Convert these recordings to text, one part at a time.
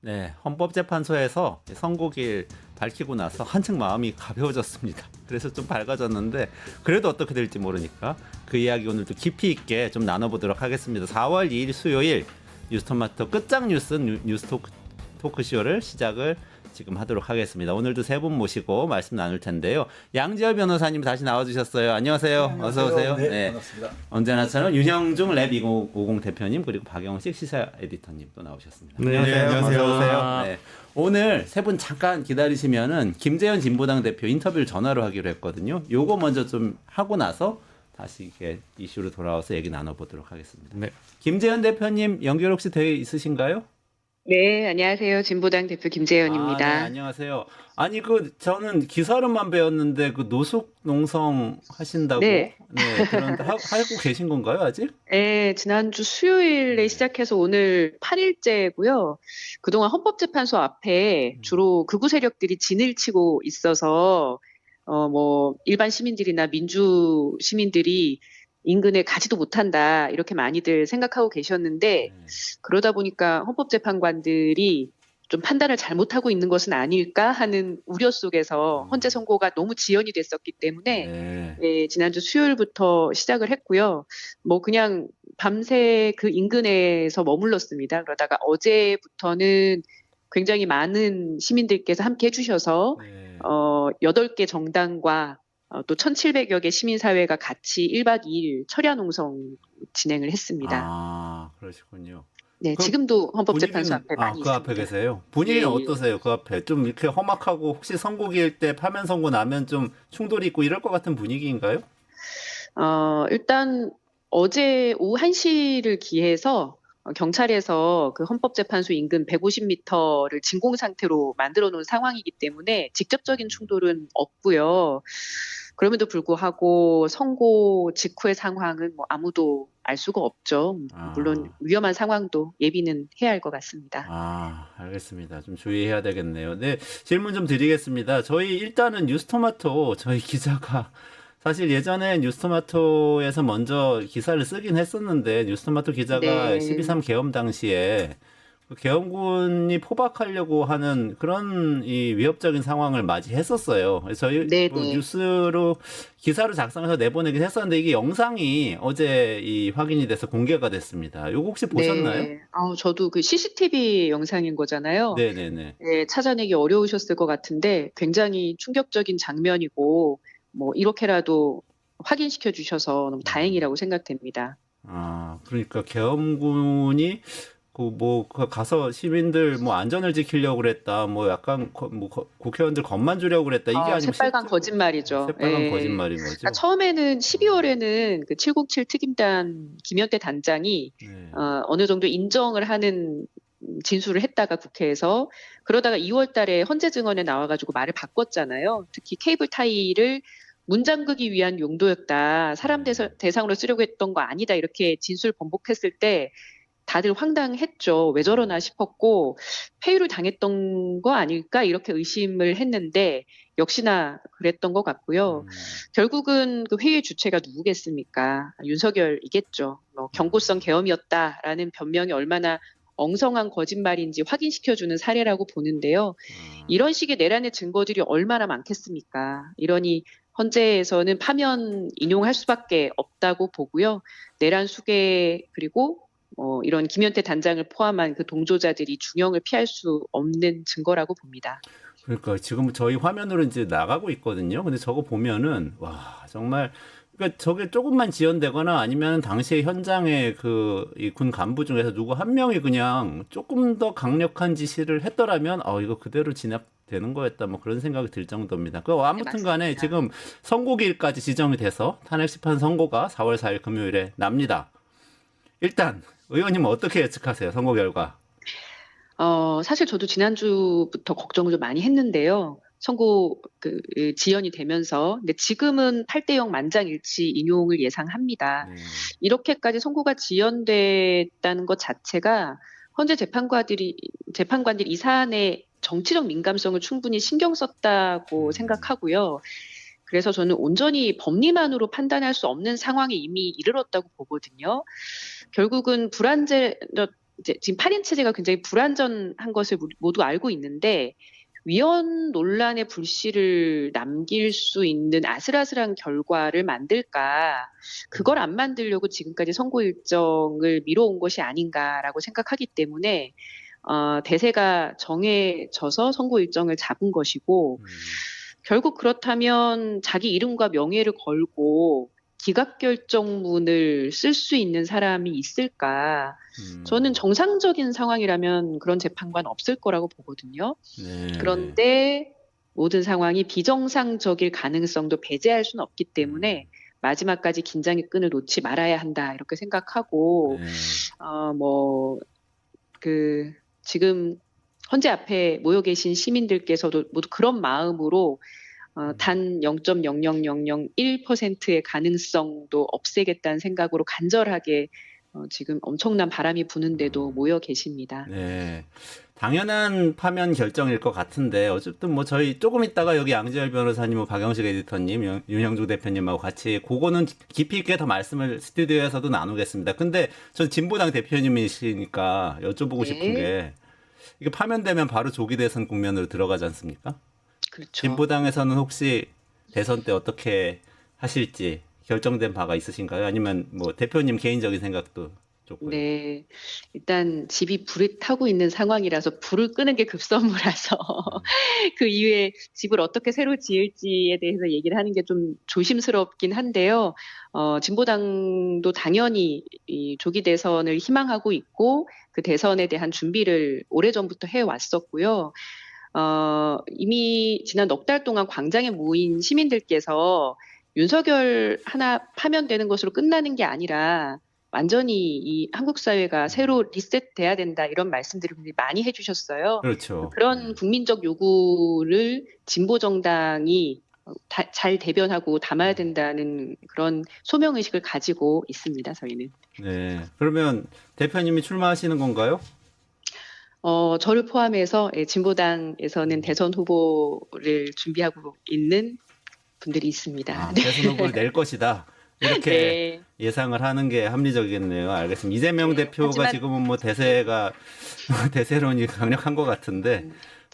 네, 헌법재판소에서 선고일 밝히고 나서 한층 마음이 가벼워졌습니다. 그래서 좀 밝아졌는데 그래도 어떻게 될지 모르니까 그 이야기 오늘도 깊이 있게 좀 나눠보도록 하겠습니다. 4월 2일 수요일 뉴스토마토 끝장 뉴스 뉴스 토크쇼를 시작을 지금 하도록 하겠습니다. 오늘도 세 분 모시고 말씀 나눌 텐데요. 양지열 변호사님 다시 나와주셨어요. 안녕하세요. 네, 어서 오세요. 네, 반갑습니다. 언제나처럼 윤형중 랩 2050 대표님 그리고 박영식 시사 에디터님 또 나오셨습니다. 네, 안녕하세요. 어서 오세요. 네. 오늘 세 분 잠깐 기다리시면은 김재현 진보당 대표 인터뷰를 전화로 하기로 했거든요. 요거 먼저 좀 하고 나서 다시 이렇게 이슈로 돌아와서 얘기 나눠보도록 하겠습니다. 네. 김재현 대표님 연결 혹시 되어 있으신가요? 네, 안녕하세요. 진보당 대표 김재현입니다. 네, 안녕하세요. 아니 저는 기사로만 배웠는데 그 노숙 농성 하신다고 네. 그런데 하고 계신 건가요 아직? 네, 지난주 수요일에 시작해서 오늘 8일째고요. 그동안 헌법재판소 앞에 주로 극우 세력들이 진을 치고 있어서 일반 시민들이나 민주 시민들이 인근에 가지도 못한다 이렇게 많이들 생각하고 계셨는데 그러다 보니까 헌법재판관들이 좀 판단을 잘못하고 있는 것은 아닐까 하는 우려 속에서 헌재 선고가 너무 지연이 됐었기 때문에 지난주 수요일부터 시작을 했고요. 그냥 밤새 그 인근에서 머물렀습니다. 그러다가 어제부터는 굉장히 많은 시민들께서 함께 해주셔서 8개 정당과 또 1,700여 개 시민사회가 같이 1박 2일 철야 농성 진행을 했습니다. 아, 그러시군요. 네, 지금도 헌법재판소 앞에 많이 그 있습니다. 앞에 계세요? 분위기는 어떠세요? 그 앞에 좀 이렇게 험악하고 혹시 선고기일 때 파면 선고 나면 좀 충돌이 있고 이럴 것 같은 분위기인가요? 일단 어제 오후 1시를 기해서 경찰에서 그 헌법재판소 인근 150m를 진공 상태로 만들어 놓은 상황이기 때문에 직접적인 충돌은 없고요. 그럼에도 불구하고 선고 직후의 상황은 아무도 알 수가 없죠. 물론 위험한 상황도 예비는 해야 할 것 같습니다. 알겠습니다. 좀 주의해야 되겠네요. 네, 질문 좀 드리겠습니다. 저희 일단은 뉴스토마토 저희 기자가 사실 예전에 뉴스토마토에서 먼저 기사를 쓰긴 했었는데 뉴스토마토 기자가 12.3 계엄 당시에 계엄군이 포박하려고 하는 그런 이 위협적인 상황을 맞이했었어요. 그래서 저희 뉴스로 기사로 작성해서 내보내긴 했었는데 이게 영상이 어제 확인이 돼서 공개가 됐습니다. 이거 혹시 보셨나요? 네. 저도 그 CCTV 영상인 거잖아요. 네네네. 네, 찾아내기 어려우셨을 것 같은데 굉장히 충격적인 장면이고 이렇게라도 확인시켜 주셔서 너무 다행이라고 생각됩니다. 그러니까 계엄군이 가서 시민들 안전을 지키려고 그랬다. 약간 국회의원들 겁만 주려고 그랬다. 이게 아니면 새빨간 거짓말이죠. 새빨간 거짓말인 거죠. 그러니까 처음에는 12월에는 그 707 특임단 김현태 단장이 어느 정도 인정을 하는 진술을 했다가 국회에서 그러다가 2월 달에 헌재 증언에 나와가지고 말을 바꿨잖아요. 특히 케이블 타이를 문 잠그기 위한 용도였다. 사람 대상으로 쓰려고 했던 거 아니다. 이렇게 진술 번복했을 때 다들 황당했죠. 왜 저러나 싶었고 폐유를 당했던 거 아닐까 이렇게 의심을 했는데 역시나 그랬던 것 같고요. 결국은 그 회의 주체가 누구겠습니까? 윤석열이겠죠. 경고성 계엄이었다라는 변명이 얼마나 엉성한 거짓말인지 확인시켜주는 사례라고 보는데요. 이런 식의 내란의 증거들이 얼마나 많겠습니까? 이러니 헌재에서는 파면 인용할 수밖에 없다고 보고요. 내란 수괴 그리고 이런 김현태 단장을 포함한 그 동조자들이 중형을 피할 수 없는 증거라고 봅니다. 그러니까 지금 저희 화면으로 이제 나가고 있거든요. 근데 저거 보면은 와 정말 그러니까 저게 조금만 지연되거나 아니면 당시에 현장에 이 군 간부 중에서 누구 한 명이 그냥 조금 더 강력한 지시를 했더라면 이거 그대로 진압되는 거였다 그런 생각이 들 정도입니다. 아무튼 간에 지금 선고기일까지 지정이 돼서 탄핵 심판 선고가 4월 4일 금요일에 납니다. 일단 의원님은 어떻게 예측하세요? 선고 결과. 사실 저도 지난주부터 걱정을 좀 많이 했는데요. 선고 지연이 되면서 근데 지금은 8대0 만장일치 인용을 예상합니다. 이렇게까지 선고가 지연됐다는 것 자체가 헌재 재판관들이 이 사안의 정치적 민감성을 충분히 신경 썼다고 생각하고요. 그래서 저는 온전히 법리만으로 판단할 수 없는 상황에 이미 이르렀다고 보거든요. 결국은 이제 지금 8인 체제가 굉장히 불완전한 것을 모두 알고 있는데 위헌 논란의 불씨를 남길 수 있는 아슬아슬한 결과를 만들까 그걸 안 만들려고 지금까지 선고 일정을 미뤄온 것이 아닌가라고 생각하기 때문에 대세가 정해져서 선고 일정을 잡은 것이고 결국 그렇다면 자기 이름과 명예를 걸고 기각결정문을 쓸 수 있는 사람이 있을까? 저는 정상적인 상황이라면 그런 재판관 없을 거라고 보거든요. 네. 그런데 모든 상황이 비정상적일 가능성도 배제할 수는 없기 때문에 마지막까지 긴장의 끈을 놓지 말아야 한다 이렇게 생각하고 지금 헌재 앞에 모여 계신 시민들께서도 모두 그런 마음으로 단 0.00001%의 가능성도 없애겠다는 생각으로 간절하게 지금 엄청난 바람이 부는데도 모여 계십니다. 네. 당연한 파면 결정일 것 같은데 어쨌든 뭐 저희 조금 있다가 여기 양지열 변호사님, 박영식 에디터님, 윤형주 대표님하고 같이 그거는 깊이 있게 더 말씀을 스튜디오에서도 나누겠습니다. 근데 전 진보당 대표님이시니까 여쭤보고 싶은 게 이게 파면되면 바로 조기 대선 국면으로 들어가지 않습니까? 그렇죠. 진보당에서는 혹시 대선 때 어떻게 하실지 결정된 바가 있으신가요? 아니면 뭐 대표님 개인적인 생각도 좋고요. 네, 일단 집이 불이 타고 있는 상황이라서 불을 끄는 게 급선무라서 그 이후에 집을 어떻게 새로 지을지에 대해서 얘기를 하는 게 좀 조심스럽긴 한데요. 진보당도 당연히 이 조기 대선을 희망하고 있고 그 대선에 대한 준비를 오래전부터 해왔었고요. 이미 지난 넉 달 동안 광장에 모인 시민들께서 윤석열 하나 파면되는 것으로 끝나는 게 아니라 완전히 이 한국 사회가 새로 리셋돼야 된다 이런 말씀들을 굉장히 많이 해주셨어요. 그렇죠. 그런 국민적 요구를 진보 정당이 잘 대변하고 담아야 된다는 그런 소명의식을 가지고 있습니다. 저희는. 네. 그러면 대표님이 출마하시는 건가요? 저를 포함해서 진보당에서는 대선 후보를 준비하고 있는 분들이 있습니다. 대선 후보를 낼 것이다. 이렇게 네. 예상을 하는 게 합리적이겠네요. 알겠습니다. 이재명 대표가 하지만, 지금은 뭐 대세론이 강력한 것 같은데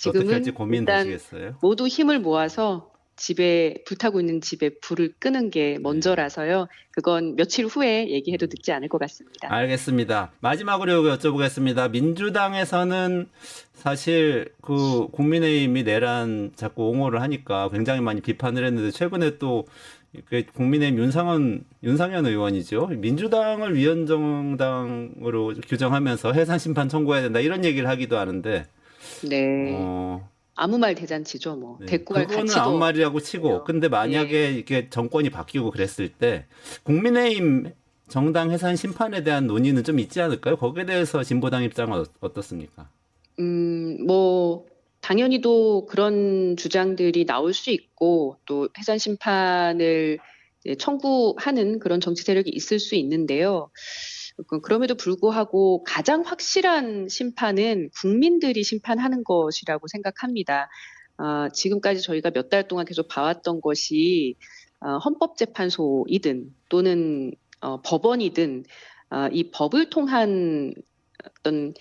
어떻게 할지 고민되시겠어요? 모두 힘을 모아서 집에 불타고 있는 집에 불을 끄는 게 먼저라서요. 그건 며칠 후에 얘기해도 늦지 않을 것 같습니다. 알겠습니다. 마지막으로 여쭤보겠습니다. 민주당에서는 사실 그 국민의힘이 내란 자꾸 옹호를 하니까 굉장히 많이 비판을 했는데 최근에 또 국민의힘 윤상현 의원이죠. 민주당을 위헌정당으로 규정하면서 해산 심판 청구해야 된다 이런 얘기를 하기도 하는데. 네. 아무 말 대잔치죠, 뭐. 네. 대꾸할 그거는 가치도 아무 말이라고 치고. 근데 만약에 이게 정권이 바뀌고 그랬을 때 국민의힘 정당 해산 심판에 대한 논의는 좀 있지 않을까요? 거기에 대해서 진보당 입장은 어떻습니까? 뭐 당연히도 그런 주장들이 나올 수 있고 또 해산 심판을 청구하는 그런 정치 세력이 있을 수 있는데요. 그럼에도 불구하고 가장 확실한 심판은 국민들이 심판하는 것이라고 생각합니다. 지금까지 저희가 몇 달 동안 계속 봐왔던 것이 헌법재판소이든 또는 법원이든 이 법을 통한 어떤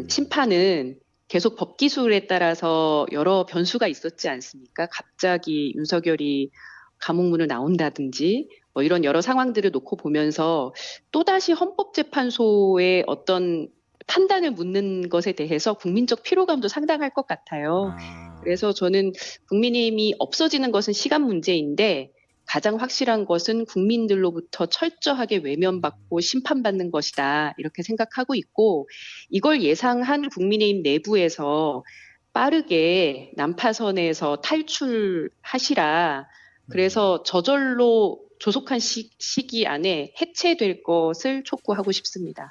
심판은 계속 법기술에 따라서 여러 변수가 있었지 않습니까? 갑자기 윤석열이 감옥문을 나온다든지 뭐 이런 여러 상황들을 놓고 보면서 또다시 헌법재판소의 어떤 판단을 묻는 것에 대해서 국민적 피로감도 상당할 것 같아요. 그래서 저는 국민의힘이 없어지는 것은 시간 문제인데 가장 확실한 것은 국민들로부터 철저하게 외면받고 심판받는 것이다. 이렇게 생각하고 있고 이걸 예상한 국민의힘 내부에서 빠르게 난파선에서 탈출하시라. 그래서 저절로 조속한 시기 안에 해체될 것을 촉구하고 싶습니다.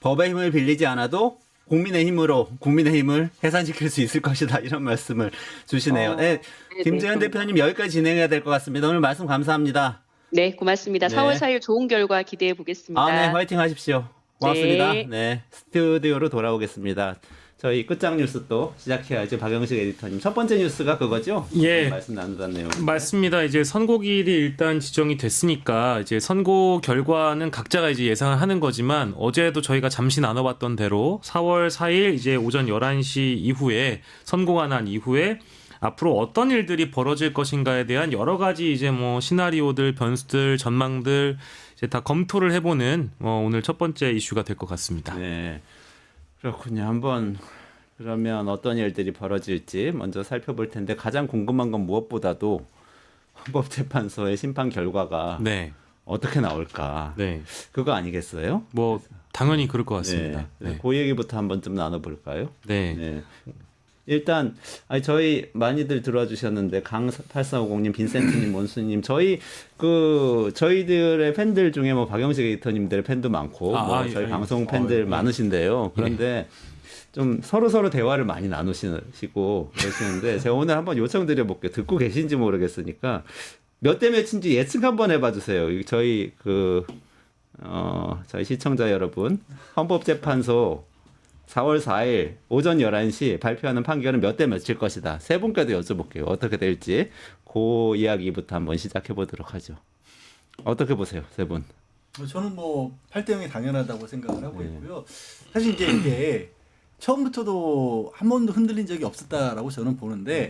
법의 힘을 빌리지 않아도 국민의힘을 해산시킬 수 있을 것이다. 이런 말씀을 주시네요. 네, 김재현 대표님 여기까지 진행해야 될 것 같습니다. 오늘 말씀 감사합니다. 네, 고맙습니다. 네. 4월 4일 좋은 결과 기대해 보겠습니다. 네, 화이팅 하십시오. 고맙습니다. 네, 스튜디오로 돌아오겠습니다. 저희 끝장 뉴스 또 시작해야죠. 박영식 에디터님. 첫 번째 뉴스가 그거죠? 예. 말씀 나누던 내용. 맞습니다. 이제 선고기일이 일단 지정이 됐으니까 이제 선고 결과는 각자가 이제 예상을 하는 거지만 어제도 저희가 잠시 나눠봤던 대로 4월 4일 이제 오전 11시 이후에 선고가 난 이후에 앞으로 어떤 일들이 벌어질 것인가에 대한 여러 가지 이제 뭐 시나리오들, 변수들, 전망들 이제 다 검토를 해보는 오늘 첫 번째 이슈가 될 것 같습니다. 네. 그렇군요. 한번 그러면 어떤 일들이 벌어질지 먼저 살펴볼 텐데 가장 궁금한 건 무엇보다도 헌법재판소의 심판 결과가 네. 어떻게 나올까? 네. 그거 아니겠어요? 뭐 당연히 그럴 것 같습니다. 네. 네. 그 얘기부터 한번 좀 나눠볼까요? 네. 네. 일단 저희 많이들 들어와 주셨는데 강8450님, 빈센트님, 몬수님 저희들의 팬들 중에 뭐 박영식 에디터님들의 팬도 많고 저희 방송 팬들 많으신데요. 그런데 좀 서로 대화를 많이 나누시고 그러시는데 제가 오늘 한번 요청드려 볼게요. 듣고 계신지 모르겠으니까 몇 대 몇인지 예측 한번 해봐 주세요. 저희 저희 시청자 여러분, 헌법재판소 4월 4일 오전 11시 발표하는 판결은 몇 대 몇일 것이다. 세 분께도 여쭤볼게요. 어떻게 될지 그 이야기부터 한번 시작해 보도록 하죠. 어떻게 보세요, 세 분? 저는 뭐 8대 0이 당연하다고 생각을 하고 있고요. 사실 이제 이게 처음부터도 한 번도 흔들린 적이 없었다라고 저는 보는데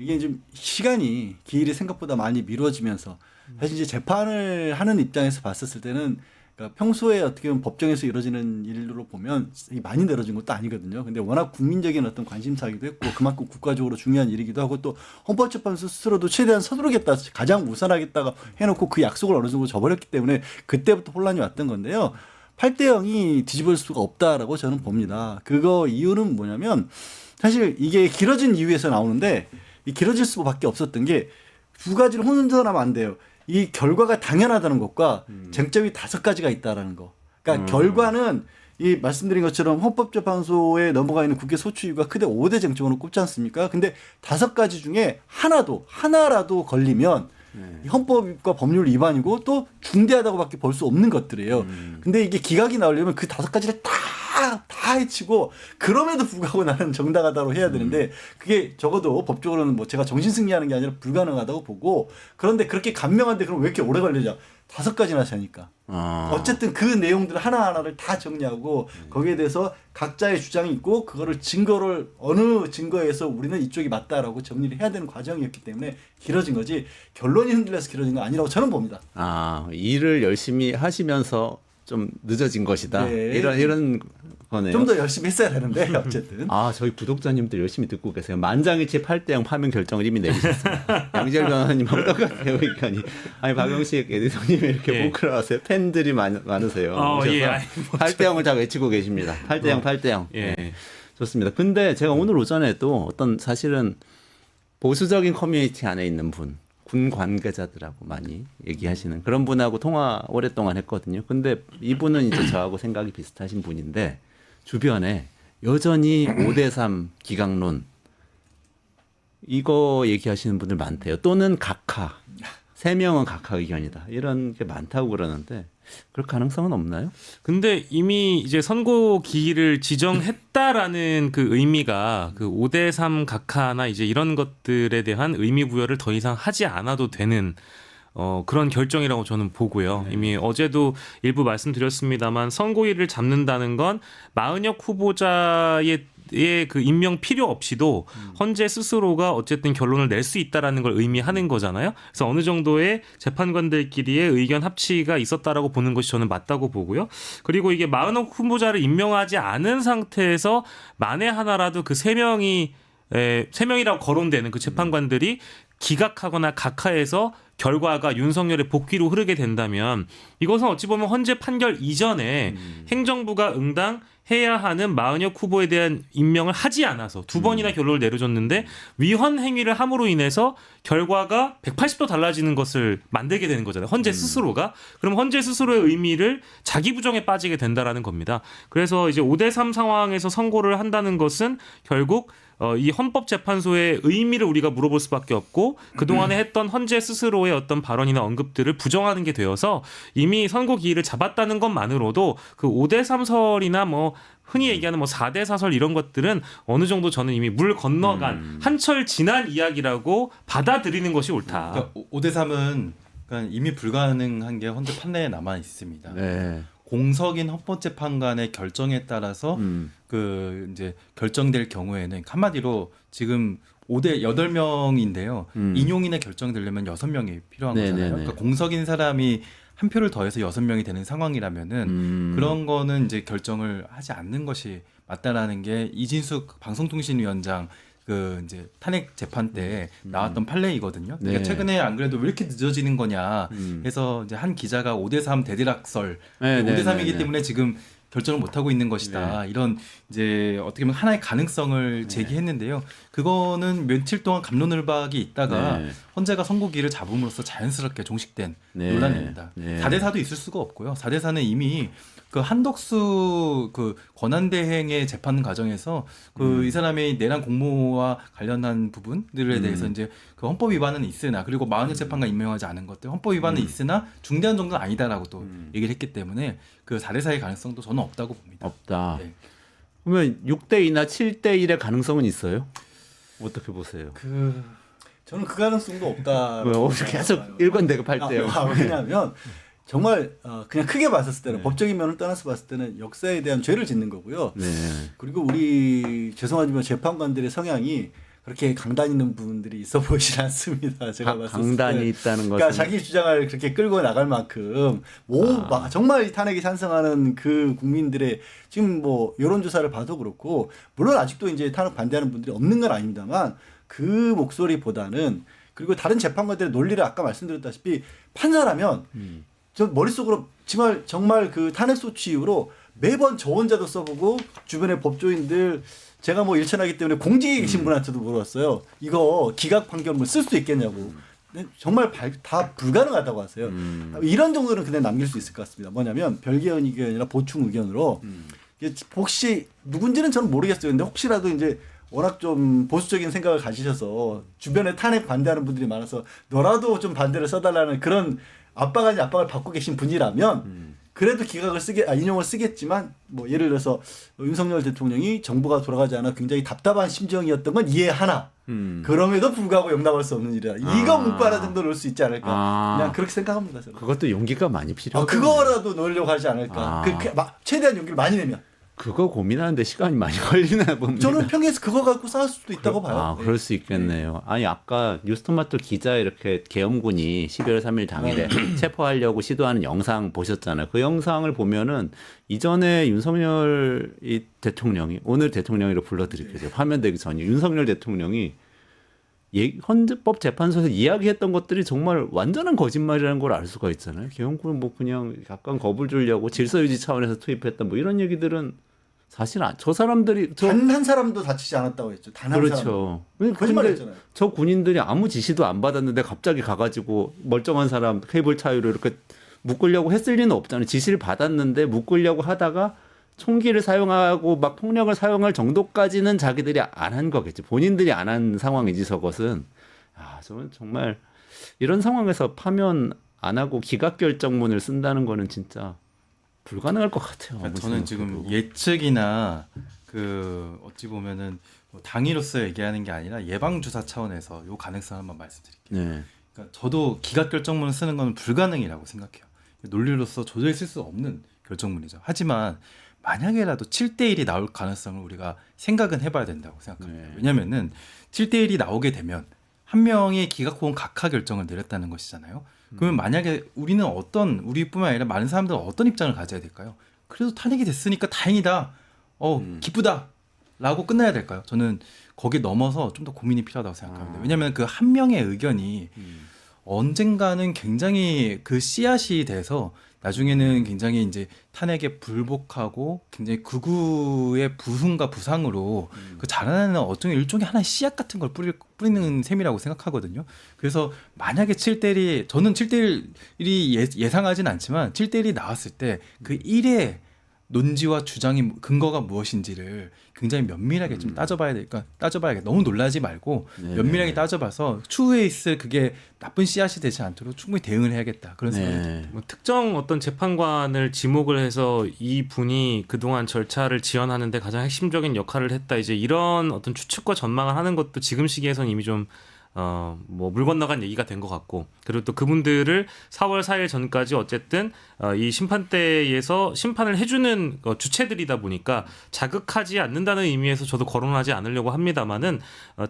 이게 좀 시간이 기일이 생각보다 많이 미뤄지면서 사실 이제 재판을 하는 입장에서 봤었을 때는 그러니까 평소에 어떻게 보면 법정에서 이루어지는 일로 보면 많이 늘어진 것도 아니거든요. 근데 워낙 국민적인 어떤 관심사이기도 했고 그만큼 국가적으로 중요한 일이기도 하고 또 헌법재판소 스스로도 최대한 서두르겠다, 가장 우선하겠다가 해놓고 그 약속을 어느 정도 저버렸기 때문에 그때부터 혼란이 왔던 건데요. 8대 0이 뒤집을 수가 없다라고 저는 봅니다. 그거 이유는 뭐냐면 사실 이게 길어진 이유에서 나오는데 이 길어질 수밖에 없었던 게 두 가지를 혼선하면 안 돼요. 이 결과가 당연하다는 것과 쟁점이 5가지가 있다라는 거. 그러니까 결과는 이 말씀드린 것처럼 헌법재판소에 넘어가 있는 국회 소추위가 크게 5대 쟁점으로 꼽지 않습니까? 근데 5가지 중에 하나라도 걸리면 이 헌법과 법률 위반이고 또 중대하다고밖에 볼 수 없는 것들이에요. 근데 이게 기각이 나오려면 그 5가지를 다 해치고 그럼에도 불구하고 나는 정당하다고 해야 되는데 그게 적어도 법적으로는 뭐 제가 정신승리하는 게 아니라 불가능하다고 보고 그런데 그렇게 간명한데 그럼 왜 이렇게 오래 걸리냐? 5가지나 하니까. 어쨌든 그 내용들 하나하나를 다 정리하고 거기에 대해서 각자의 주장이 있고 그거를 증거를 어느 증거에서 우리는 이쪽이 맞다라고 정리를 해야 되는 과정이었기 때문에 길어진 거지 결론이 흔들려서 길어진 건 아니라고 저는 봅니다. 일을 열심히 하시면서 좀 늦어진 것이다. 네. 이런 거네요. 좀 더 열심히 했어야 되는데 어쨌든. 저희 구독자님들 열심히 듣고 계세요. 만장일치 8대 0 파면 결정을 이미 내리셨습니다. 양지열 변호사님하고 똑같아요, 의견이. 박영식 에디터님이 이렇게 부끄러워하세요. 팬들이 많으세요. 예. 8대 0을 다 외치고 계십니다. 8대 0, 8대 0. 예. 네. 좋습니다. 근데 제가 오늘 오전에도 어떤 사실은 보수적인 커뮤니티 안에 있는 군 관계자들하고 많이 얘기하시는 그런 분하고 통화 오랫동안 했거든요. 근데 이분은 이제 저하고 생각이 비슷하신 분인데 주변에 여전히 5대3 기각론 이거 얘기하시는 분들 많대요. 또는 각하. 3명은 각하 의견이다. 이런 게 많다고 그러는데 그럴 가능성은 없나요? 근데 이미 이제 선고 기일을 지정했다라는 그 의미가 그 5대3 각하나 이제 이런 것들에 대한 의미 부여를 더 이상 하지 않아도 되는 그런 결정이라고 저는 보고요. 이미 어제도 일부 말씀드렸습니다만 선고일을 잡는다는 건 마은혁 후보자의 그 임명 필요 없이도 헌재 스스로가 어쨌든 결론을 낼 수 있다라는 걸 의미하는 거잖아요. 그래서 어느 정도의 재판관들끼리의 의견 합치가 있었다라고 보는 것이 저는 맞다고 보고요. 그리고 이게 마은혁 후보자를 임명하지 않은 상태에서 만에 하나라도 그 3명이라고 거론되는 그 재판관들이 기각하거나 각하해서 결과가 윤석열의 복귀로 흐르게 된다면 이것은 어찌 보면 헌재 판결 이전에 행정부가 응당해야 하는 마은혁 후보에 대한 임명을 하지 않아서 2번이나 결론을 내려줬는데 위헌 행위를 함으로 인해서 결과가 180도 달라지는 것을 만들게 되는 거잖아요. 헌재 스스로가. 그럼 헌재 스스로의 의미를 자기 부정에 빠지게 된다라는 겁니다. 그래서 이제 5대3 상황에서 선고를 한다는 것은 결국 이 헌법재판소의 의미를 우리가 물어볼 수밖에 없고 그동안에 했던 헌재 스스로의 어떤 발언이나 언급들을 부정하는 게 되어서 이미 선고 기일을 잡았다는 것만으로도 그 5대3설이나 뭐 흔히 얘기하는 뭐 4대 사설 이런 것들은 어느 정도 저는 이미 물 건너간 한철 지난 이야기라고 받아들이는 것이 옳다. 그러니까 5대 3은 그러니까 이미 불가능한 게 헌재 판례에 남아 있습니다. 네. 공석인 헌법재판관의 결정에 따라서 그 이제 결정될 경우에는 한마디로 지금 5대 8명인데요. 인용인의 결정이 되려면 6명이 필요한 네네네. 거잖아요. 그러니까 공석인 사람이 한 표를 더해서 6명이 되는 상황이라면은 그런 거는 이제 결정을 하지 않는 것이 맞다라는 게 이진숙 방송통신위원장 그 이제 탄핵 재판 때 나왔던 판례이거든요. 그러니까 네. 최근에 안 그래도 왜 이렇게 늦어지는 거냐 해서 이제 한 기자가 5대 3 대대락설 네, 5대 3이기 네, 네. 때문에 지금 결정을 못 하고 있는 것이다. 이런 이제 어떻게 보면 하나의 가능성을 제기했는데요. 그거는 며칠 동안 갑론을박이 있다가 네. 헌재가 선고기를 잡음으로써 자연스럽게 종식된 네. 논란입니다. 네. 4대 4도 있을 수가 없고요. 4대 4는 이미 그 한덕수 그 권한대행의 재판 과정에서 그 이 사람의 내란 공모와 관련한 부분들에 대해서 이제 그 헌법 위반은 있으나 그리고 마흔여 재판관 임명하지 않은 것들 헌법 위반은 있으나 중대한 정도는 아니다라고 또 얘기를 했기 때문에 그 4대 4의 가능성도 저는 없다고 봅니다. 없다. 네. 그러면 6대 2나 7대 1의 가능성은 있어요? 어떻게 보세요? 저는 그 가능성도 없다. 계속 일관대급할때요. 왜냐하면 정말 그냥 크게 봤었을 때는 네. 법적인 면을 떠나서 봤을 때는 역사에 대한 죄를 짓는 거고요. 네. 그리고 우리 죄송하지만 재판관들의 성향이 그렇게 강단 있는 부분들이 있어 보이질 않습니다. 제가 봤을 때. 강단이 있다는 것은 그러니까 자기 주장을 그렇게 끌고 나갈 만큼 정말 이 탄핵에 찬성하는 그 국민들의 지금 뭐 여론조사를 봐도 그렇고 물론 아직도 이제 탄핵 반대하는 분들이 없는 건 아닙니다만 그 목소리보다는 그리고 다른 재판관들의 논리를 아까 말씀드렸다시피 판사라면 저 머릿속으로 정말 그 탄핵 소추 이후로 매번 저 혼자도 써보고 주변의 법조인들 제가 뭐 일천하기 때문에 공직에 계신 분한테도 물어봤어요. 이거 기각 판결문 쓸 수 있겠냐고. 근데 정말 다 불가능하다고 하세요. 이런 정도는 그냥 남길 수 있을 것 같습니다. 뭐냐면 별개의 의견이 아니라 보충 의견으로 이게 혹시 누군지는 저는 모르겠어요. 근데 혹시라도 이제 워낙 좀 보수적인 생각을 가지셔서 주변에 탄핵 반대하는 분들이 많아서 너라도 좀 반대를 써달라는 그런 압박 아닌 압박을 받고 계신 분이라면 그래도 인용을 쓰겠지만 뭐 예를 들어서 윤석열 대통령이 정부가 돌아가지 않아 굉장히 답답한 심정이었던 건 이해하나 그럼에도 불구하고 용납할 수 없는 일이다. 이거 문구 하나 정도 넣을 수 있지 않을까. 그냥 그렇게 생각합니다. 저는. 그것도 용기가 많이 필요해요. 그거라도 넣으려고 하지 않을까. 최대한 용기를 많이 내면. 그거 고민하는데 시간이 많이 걸리나 봅니다. 저는 평에서 그거 갖고 싸울 수도 있다고 봐요. 그럴 수 있겠네요. 아니 아까 뉴스토마토 기자 이렇게 계엄군이 12월 3일 당일에 체포하려고 시도하는 영상 보셨잖아요. 그 영상을 보면은 이전에 윤석열 대통령이 오늘 대통령으로 불러드릴게요. 화면 되기 전에 윤석열 대통령이 헌법재판소에서 이야기했던 것들이 정말 완전한 거짓말이라는 걸 알 수가 있잖아요. 계엄군은 뭐 그냥 약간 겁을 주려고 질서유지 차원에서 투입했다 뭐 이런 얘기들은 사실 저 사람들이 단 한 사람도 다치지 않았다고 했죠. 단 한 사람. 그렇죠. 거짓말했잖아요. 저 군인들이 아무 지시도 안 받았는데 갑자기 가가지고 멀쩡한 사람 케이블 타이로 이렇게 묶으려고 했을 리는 없잖아요. 지시를 받았는데 묶으려고 하다가 총기를 사용하고 막 폭력을 사용할 정도까지는 자기들이 안 한 거겠지. 본인들이 안 한 상황이지 저것은. 저는 정말 이런 상황에서 파면 안 하고 기각결정문을 쓴다는 거는 진짜 불가능할 것 같아요. 그러니까 저는 지금 예측이나 그 어찌 보면은 뭐 당위로서 얘기하는 게 아니라 예방 주사 차원에서 요 가능성 한번 말씀드릴게요. 네. 그러니까 저도 기각 결정문을 쓰는 건 불가능이라고 생각해요. 논리로서 도저히 쓸 수 없는 결정문이죠. 하지만 만약에라도 7대1이 나올 가능성을 우리가 생각은 해봐야 된다고 생각합니다. 네. 왜냐면은 7대1이 나오게 되면 한 명이 기각 혹은 각하 결정을 내렸다는 것이잖아요. 그러면 만약에 우리뿐만 아니라 많은 사람들은 어떤 입장을 가져야 될까요? 그래도 탄핵이 됐으니까 다행이다. 기쁘다. 라고 끝나야 될까요? 저는 거기에 넘어서 좀 더 고민이 필요하다고 생각합니다. 왜냐하면 그 한 명의 의견이 언젠가는 굉장히 그 씨앗이 돼서 나중에는 굉장히 이제 탄핵에 불복하고 굉장히 극우의 부흥과 부상으로 그 자라나는 일종의 하나의 씨앗 같은 걸 뿌리는 셈이라고 생각하거든요. 그래서 만약에 7대1이 저는 7대1이 예상하진 않지만 7대1이 나왔을 때 그 1의 논지와 주장이 근거가 무엇인지를 굉장히 면밀하게 좀 따져봐야겠다. 너무 놀라지 말고 네. 면밀하게 따져봐서 추후에 있을 그게 나쁜 씨앗이 되지 않도록 충분히 대응을 해야겠다. 그런 생각이 듭니다. 네. 뭐 특정 어떤 재판관을 지목을 해서 이 분이 그동안 절차를 지연하는데 가장 핵심적인 역할을 했다. 이제 이런 어떤 추측과 전망을 하는 것도 지금 시기에서는 이미 좀 뭐 물 건너간 얘기가 된 것 같고, 그리고 또 그분들을 4월 4일 전까지 어쨌든 이 심판대에서 심판을 해주는 주체들이다 보니까 자극하지 않는다는 의미에서 저도 거론하지 않으려고 합니다만은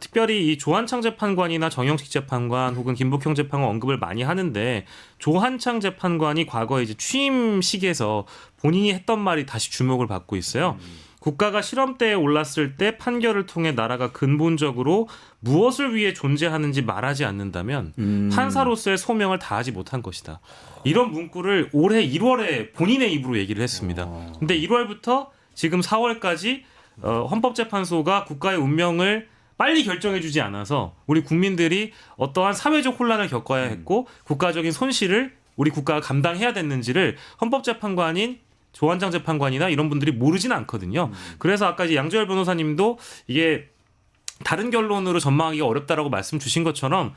특별히 이 조한창 재판관이나 정영식 재판관 혹은 김복형 재판관 언급을 많이 하는데, 조한창 재판관이 과거에 이제 취임식에서 본인이 했던 말이 다시 주목을 받고 있어요. 국가가 실험대에 올랐을 때 판결을 통해 나라가 근본적으로 무엇을 위해 존재하는지 말하지 않는다면 판사로서의 소명을 다하지 못한 것이다. 이런 문구를 올해 1월에 본인의 입으로 얘기를 했습니다. 근데 1월부터 지금 4월까지 헌법재판소가 국가의 운명을 빨리 결정해주지 않아서 우리 국민들이 어떠한 사회적 혼란을 겪어야 했고 국가적인 손실을 우리 국가가 감당해야 됐는지를 헌법재판관인 조한창 재판관이나 이런 분들이 모르지는 않거든요. 그래서 아까 이제 양조열 변호사님도 이게 다른 결론으로 전망하기가 어렵다라고 말씀 주신 것처럼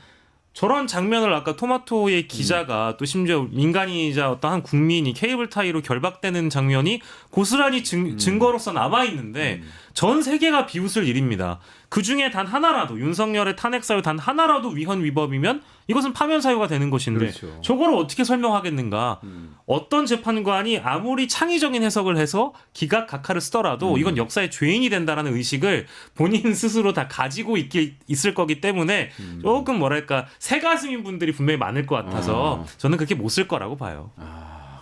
저런 장면을 아까 토마토의 기자가 또 심지어 민간인이자 어떤 한 국민이 케이블 타이로 결박되는 장면이 고스란히 증거로서 남아있는데 전 세계가 비웃을 일입니다. 그중에 단 하나라도 윤석열의 탄핵 사유 단 하나라도 위헌 위법이면 이것은 파면 사유가 되는 것인데 그렇죠. 저거를 어떻게 설명하겠는가. 어떤 재판관이 아무리 창의적인 해석을 해서 기각각하를 쓰더라도 이건 역사의 죄인이 된다는 의식을 본인 스스로 다 가지고 있을 거기 때문에 조금 뭐랄까 새가슴인 분들이 분명히 많을 것 같아서 저는 그렇게 못 쓸 거라고 봐요.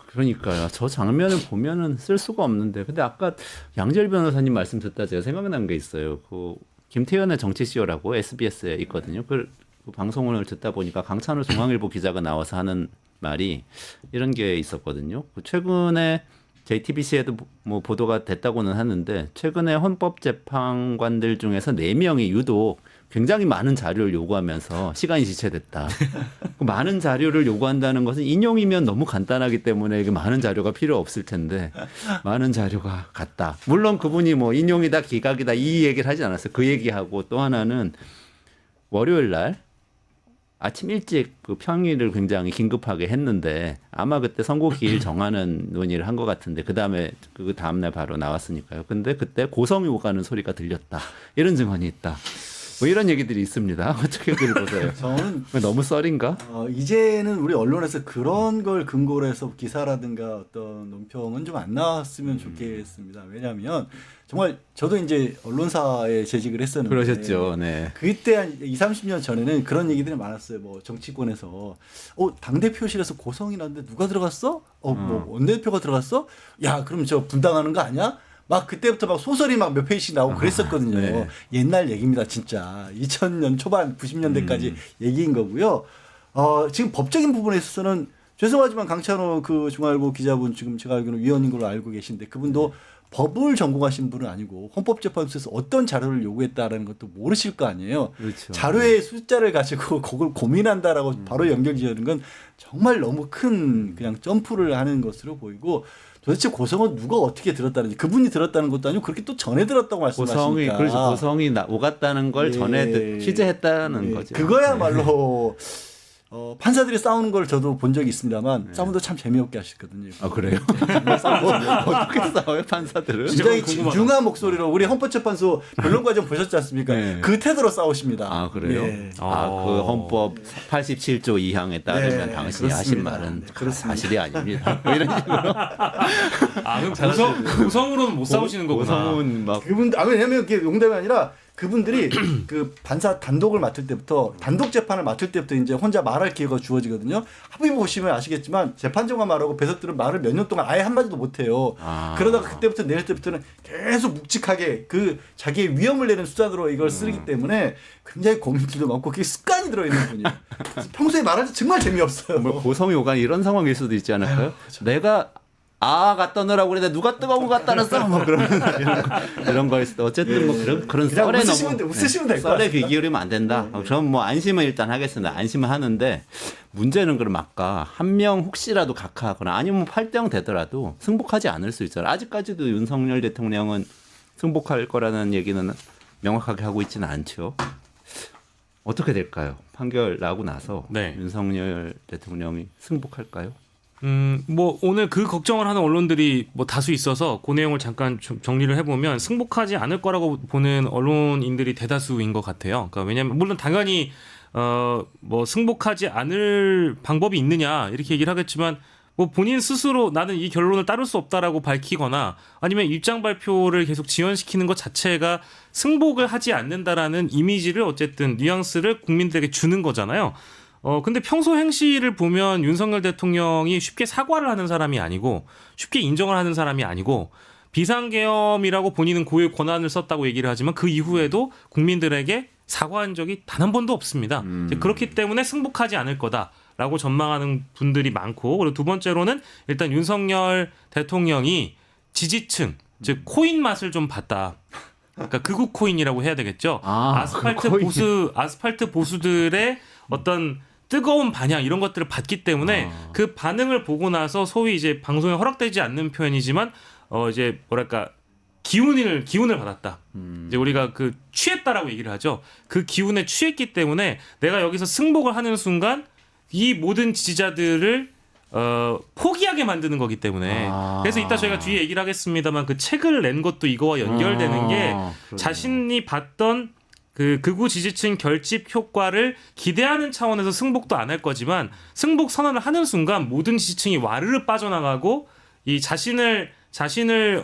그러니까요. 저 장면을 보면은 쓸 수가 없는데. 근데 아까 양재열 변호사님 말씀 듣다 제가 생각난 게 있어요. 그 김태현의 정치쇼라고 SBS에 있거든요. 그 방송을 듣다 보니까 강찬호 중앙일보 기자가 나와서 하는 말이 이런 게 있었거든요. 최근에 JTBC에도 뭐 보도가 됐다고는 하는데 최근에 헌법재판관들 중에서 4명이 유독 굉장히 많은 자료를 요구하면서 시간이 지체됐다. 많은 자료를 요구한다는 것은 인용이면 너무 간단하기 때문에 이게 많은 자료가 필요 없을 텐데 많은 자료가 갔다. 물론 그분이 뭐 인용이다 기각이다 이 얘기를 하지 않았어요. 그 얘기하고 또 하나는 월요일 날 아침 일찍 그 평일을 굉장히 긴급하게 했는데 아마 그때 선고기일 정하는 논의를 한 것 같은데 그 다음날 바로 나왔으니까요. 근데 그때 고성이 오가는 소리가 들렸다. 이런 증언이 있다. 뭐 이런 얘기들이 있습니다. 어떻게들 보세요? 저는 너무 썰인가? 이제는 우리 언론에서 그런 걸 근거로 해서 기사라든가 어떤 논평은 좀 안 나왔으면 좋겠습니다. 왜냐하면 정말 저도 이제 언론사에 재직을 했었는데 그러셨죠. 네. 그때 한 20, 30년 전에는 그런 얘기들이 많았어요. 뭐 정치권에서 당대표실에서 고성이 났는데 누가 들어갔어? 뭐 원내대표가 들어갔어? 야, 그럼 저 분당하는 거 아니야? 막 그때부터 막 소설이 막 몇 페이지씩 나오고 그랬었거든요. 네. 옛날 얘기입니다, 진짜. 2000년 초반, 90년대까지 얘기인 거고요. 지금 법적인 부분에 있어서는 죄송하지만 강찬호 그 중앙일보 기자분 지금 제가 알기로는 위원인 걸로 알고 계신데 그분도 법을 전공하신 분은 아니고 헌법재판소에서 어떤 자료를 요구했다라는 것도 모르실 거 아니에요. 그렇죠. 자료의 숫자를 가지고 그걸 고민한다라고 바로 연결지어는 건 정말 너무 큰 그냥 점프를 하는 것으로 보이고 도대체 고성은 누가 어떻게 들었다는지 그분이 들었다는 것도 아니고 그렇게 또 전해 들었다고 말씀하시니까 고성이 오갔다는 걸 전에 취재했다는 거죠. 그거야말로 판사들이 싸우는 걸 저도 본 적이 있습니다만 싸움도 참 재미없게 하시거든요. 아 그래요? 어떻게 싸워요 판사들은? 굉장히 진중한 목소리로 우리 헌법재판소 변론과정 보셨지 않습니까? 네. 그 태도로 싸우십니다. 아 그래요? 예. 그 헌법 87조 2항에 따르면 네, 당신이 그렇습니다. 하신 말은 네, 그렇습니다. 사실이 아닙니다. 뭐 이런 식으로. 그럼 고성으로는 못 싸우시는 거구나. 고성은 막 그분 왜냐하면 그게 농담이 아니라 그분들이 그 판사 단독을 맡을 때부터 단독 재판을 맡을 때부터 이제 혼자 말할 기회가 주어지거든요. 합의 보시면 아시겠지만 재판정과 말하고 배석들은 말을 몇 년 동안 아예 한마디도 못해요. 그러다가 그때부터 내릴 때부터는 계속 묵직하게 그 자기의 위험을 내는 수단으로 이걸 쓰기 때문에 굉장히 고민들도 많고 그게 습관이 들어있는 분이에요. 평소에 말할 때 정말 재미없어요. 뭐 고성이 오간 이런 상황일 수도 있지 않을까요? 그렇죠. 내가 갖다 넣으라고 그랬는데 누가 뜨거운 거 갖다 놨어? 뭐 이런 거 있어. 어쨌든 뭐 그런 그냥 썰에 웃으시면 될 것 썰에 같습니다. 귀 기울이면 안 된다. 그럼 뭐 안심은 일단 하겠습니다. 안심은 하는데 문제는 그럼 아까 한 명 혹시라도 각하하거나 아니면 8대0 되더라도 승복하지 않을 수 있잖아요. 아직까지도 윤석열 대통령은 승복할 거라는 얘기는 명확하게 하고 있지는 않죠. 어떻게 될까요? 판결 나고 나서 네. 윤석열 대통령이 승복할까요? 뭐 오늘 그 걱정을 하는 언론들이 뭐 다수 있어서 그 내용을 잠깐 좀 정리를 해보면 승복하지 않을 거라고 보는 언론인들이 대다수인 것 같아요. 그러니까 왜냐하면 물론 당연히 뭐 승복하지 않을 방법이 있느냐 이렇게 얘기를 하겠지만 뭐 본인 스스로 나는 이 결론을 따를 수 없다라고 밝히거나 아니면 입장 발표를 계속 지연시키는 것 자체가 승복을 하지 않는다라는 이미지를 어쨌든 뉘앙스를 국민들에게 주는 거잖아요. 근데 평소 행실을 보면 윤석열 대통령이 쉽게 사과를 하는 사람이 아니고 쉽게 인정을 하는 사람이 아니고 비상계엄이라고 본인은 고유의 권한을 썼다고 얘기를 하지만 그 이후에도 국민들에게 사과한 적이 단 한 번도 없습니다. 이제 그렇기 때문에 승복하지 않을 거다라고 전망하는 분들이 많고 그리고 두 번째로는 일단 윤석열 대통령이 지지층 즉 코인 맛을 좀 봤다. 그러니까 극우 코인이라고 해야 되겠죠. 아스팔트 보수들의 어떤 뜨거운 반향 이런 것들을 봤기 때문에 그 반응을 보고 나서 소위 이제 방송에 허락되지 않는 표현이지만 이제 뭐랄까 기운을 받았다. 이제 우리가 그 취했다라고 얘기를 하죠. 그 기운에 취했기 때문에 내가 여기서 승복을 하는 순간 이 모든 지지자들을 포기하게 만드는 거기 때문에 그래서 이따 저희가 뒤에 얘기를 하겠습니다만 그 책을 낸 것도 이거와 연결되는 게 자신이 봤던 그 극우 지지층 결집 효과를 기대하는 차원에서 승복도 안 할 거지만 승복 선언을 하는 순간 모든 지지층이 와르르 빠져나가고 이 자신을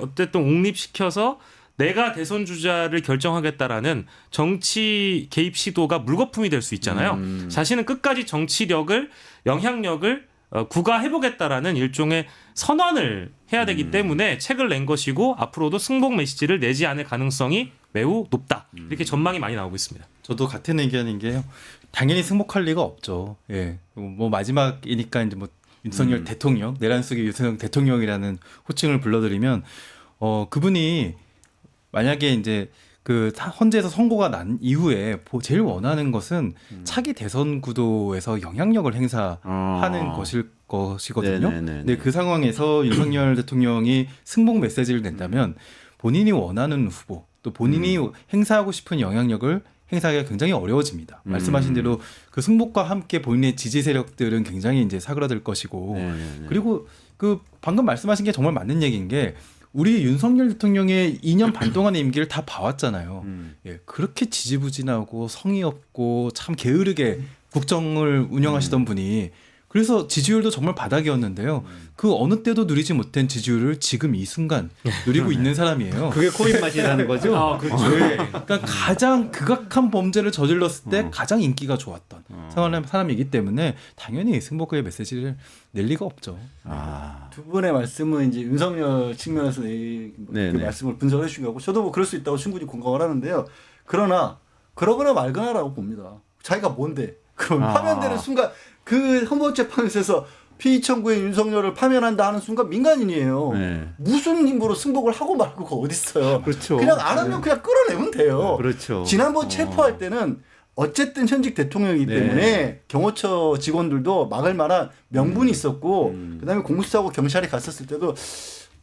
어쨌든 옹립시켜서 내가 대선 주자를 결정하겠다라는 정치 개입 시도가 물거품이 될 수 있잖아요. 자신은 끝까지 정치력을 영향력을 구가해보겠다라는 일종의 선언을 해야 되기 때문에 책을 낸 것이고 앞으로도 승복 메시지를 내지 않을 가능성이 매우 높다. 이렇게 전망이 많이 나오고 있습니다. 저도 같은 의견인 게요. 당연히 승복할 리가 없죠. 예. 뭐 마지막이니까 이제 뭐 윤석열 대통령, 내란 속의 윤석열 대통령이라는 호칭을 불러드리면 그분이 만약에 이제 그 헌재에서 선고가 난 이후에 제일 원하는 것은 차기 대선 구도에서 영향력을 행사하는 것이거든요. 근데 그 상황에서 윤석열 대통령이 승복 메시지를 낸다면 본인이 원하는 후보 또 본인이 행사하고 싶은 영향력을 행사하기가 굉장히 어려워집니다. 말씀하신 대로 그 승복과 함께 본인의 지지 세력들은 굉장히 이제 사그라들 것이고 그리고 그 방금 말씀하신 게 정말 맞는 얘기인 게 우리 윤석열 대통령의 2년 반 동안의 임기를 다 봐왔잖아요. 예, 그렇게 지지부진하고 성의 없고 참 게으르게 국정을 운영하시던 분이 그래서 지지율도 정말 바닥이었는데요. 그 어느 때도 누리지 못한 지지율을 지금 이 순간 누리고 있는 사람이에요. 그게 코인 맛이라는 거죠? 그렇죠. 그러니까 가장 극악한 범죄를 저질렀을 때 가장 인기가 좋았던 사람이기 때문에 당연히 승복의 메시지를 낼 리가 없죠. 두 분의 말씀은 이제 윤석열 측면에서 말씀을 분석해 주시고 하고 저도 뭐 그럴 수 있다고 충분히 공감을 하는데요. 그러나 그러거나 말거나라고 봅니다. 자기가 뭔데? 그럼 파면되는 순간 그 헌법재판소에서 피의 청구인 윤석열을 파면한다 하는 순간 민간인이에요. 무슨 힘으로 승복을 하고 말고가 어딨어요. 그렇죠. 그냥 안 하면 그냥 끌어내면 돼요. 그렇죠. 지난번 체포할 때는 어쨌든 현직 대통령이기 때문에 경호처 직원들도 막을 만한 명분이 있었고 그다음에 공수처하고 경찰이 갔었을 때도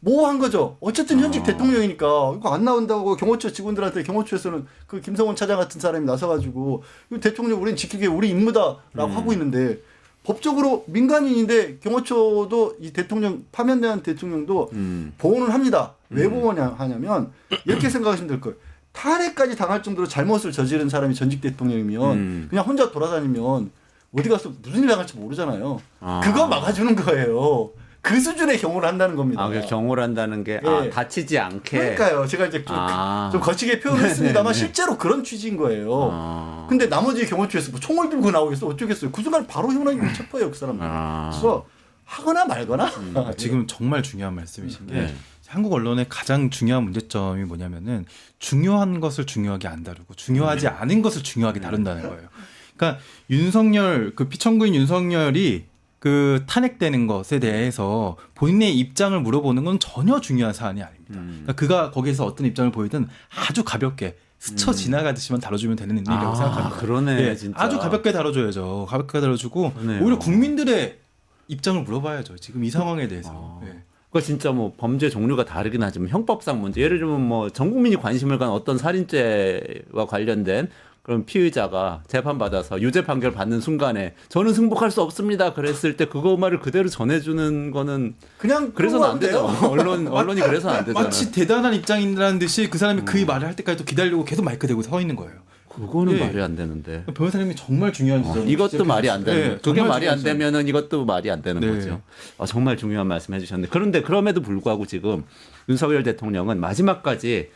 뭐 한 거죠. 어쨌든 현직 대통령이니까 이거 안 나온다고 경호처 직원들한테 경호처에서는 그 김성원 차장 같은 사람이 나서가지고 대통령 우리는 지키기 우리 임무다라고 하고 있는데 법적으로 민간인인데 경호처도 이 대통령 파면된 대통령도 보호는 합니다. 왜 보호하냐면 이렇게 생각하시면 될 거예요. 탄핵까지 당할 정도로 잘못을 저지른 사람이 전직 대통령이면 그냥 혼자 돌아다니면 어디 가서 무슨 일 당할지 모르잖아요. 그거 막아주는 거예요. 그 수준의 경호를 한다는 겁니다. 그래서 경호를 한다는 게 다치지 않게. 그러니까요. 제가 이제 좀 거치게 표현했습니다만 실제로 그런 취지인 거예요. 근데 나머지 경호처에서 뭐 총을 들고 나오겠어 어쩌겠어요. 그 순간 바로 현행범 체포해요 그 사람들. 그래서 하거나 말거나. 지금 정말 중요한 말씀이신 게 한국 언론의 가장 중요한 문제점이 뭐냐면은 중요한 것을 중요하게 안 다루고 중요하지 않은 것을 중요하게 다룬다는 거예요. 그러니까 윤석열 그 피청구인 윤석열이 그 탄핵되는 것에 대해서 본인의 입장을 물어보는 건 전혀 중요한 사안이 아닙니다. 그러니까 그가 거기에서 어떤 입장을 보이든 아주 가볍게 스쳐 지나가듯이만 다뤄주면 되는 일이라고 생각합니다. 그러네, 예, 진짜. 아주 가볍게 다뤄줘야죠. 가볍게 다뤄주고 그러네요. 오히려 국민들의 입장을 물어봐야죠. 지금 이 상황에 대해서. 예. 그거 진짜 뭐 범죄 종류가 다르긴 하지만 형법상 문제. 예를 들면 뭐 전 국민이 관심을 가는 어떤 살인죄와 관련된 그런 피의자가 재판 받아서 유죄 판결 받는 순간에 저는 승복할 수 없습니다. 그랬을 때 그거 말을 그대로 전해주는 거는 그냥 그래서는 안 돼요. 되죠. 언론이 그래서는 안 되잖아요. 마치 대단한 입장이라는 듯이 그 사람이 그 말을 할 때까지 또 기다리고 계속 마이크 대고 서 있는 거예요. 그거는 예. 말이 안 되는데. 변호사님이 정말 중요한 지점. 이것도 말이 안 되는. 네, 그게 정말 말이 안 중요하죠. 되면은 이것도 말이 안 되는 네. 거죠. 정말 중요한 말씀 해주셨는데 그런데 그럼에도 불구하고 지금 윤석열 대통령은 마지막까지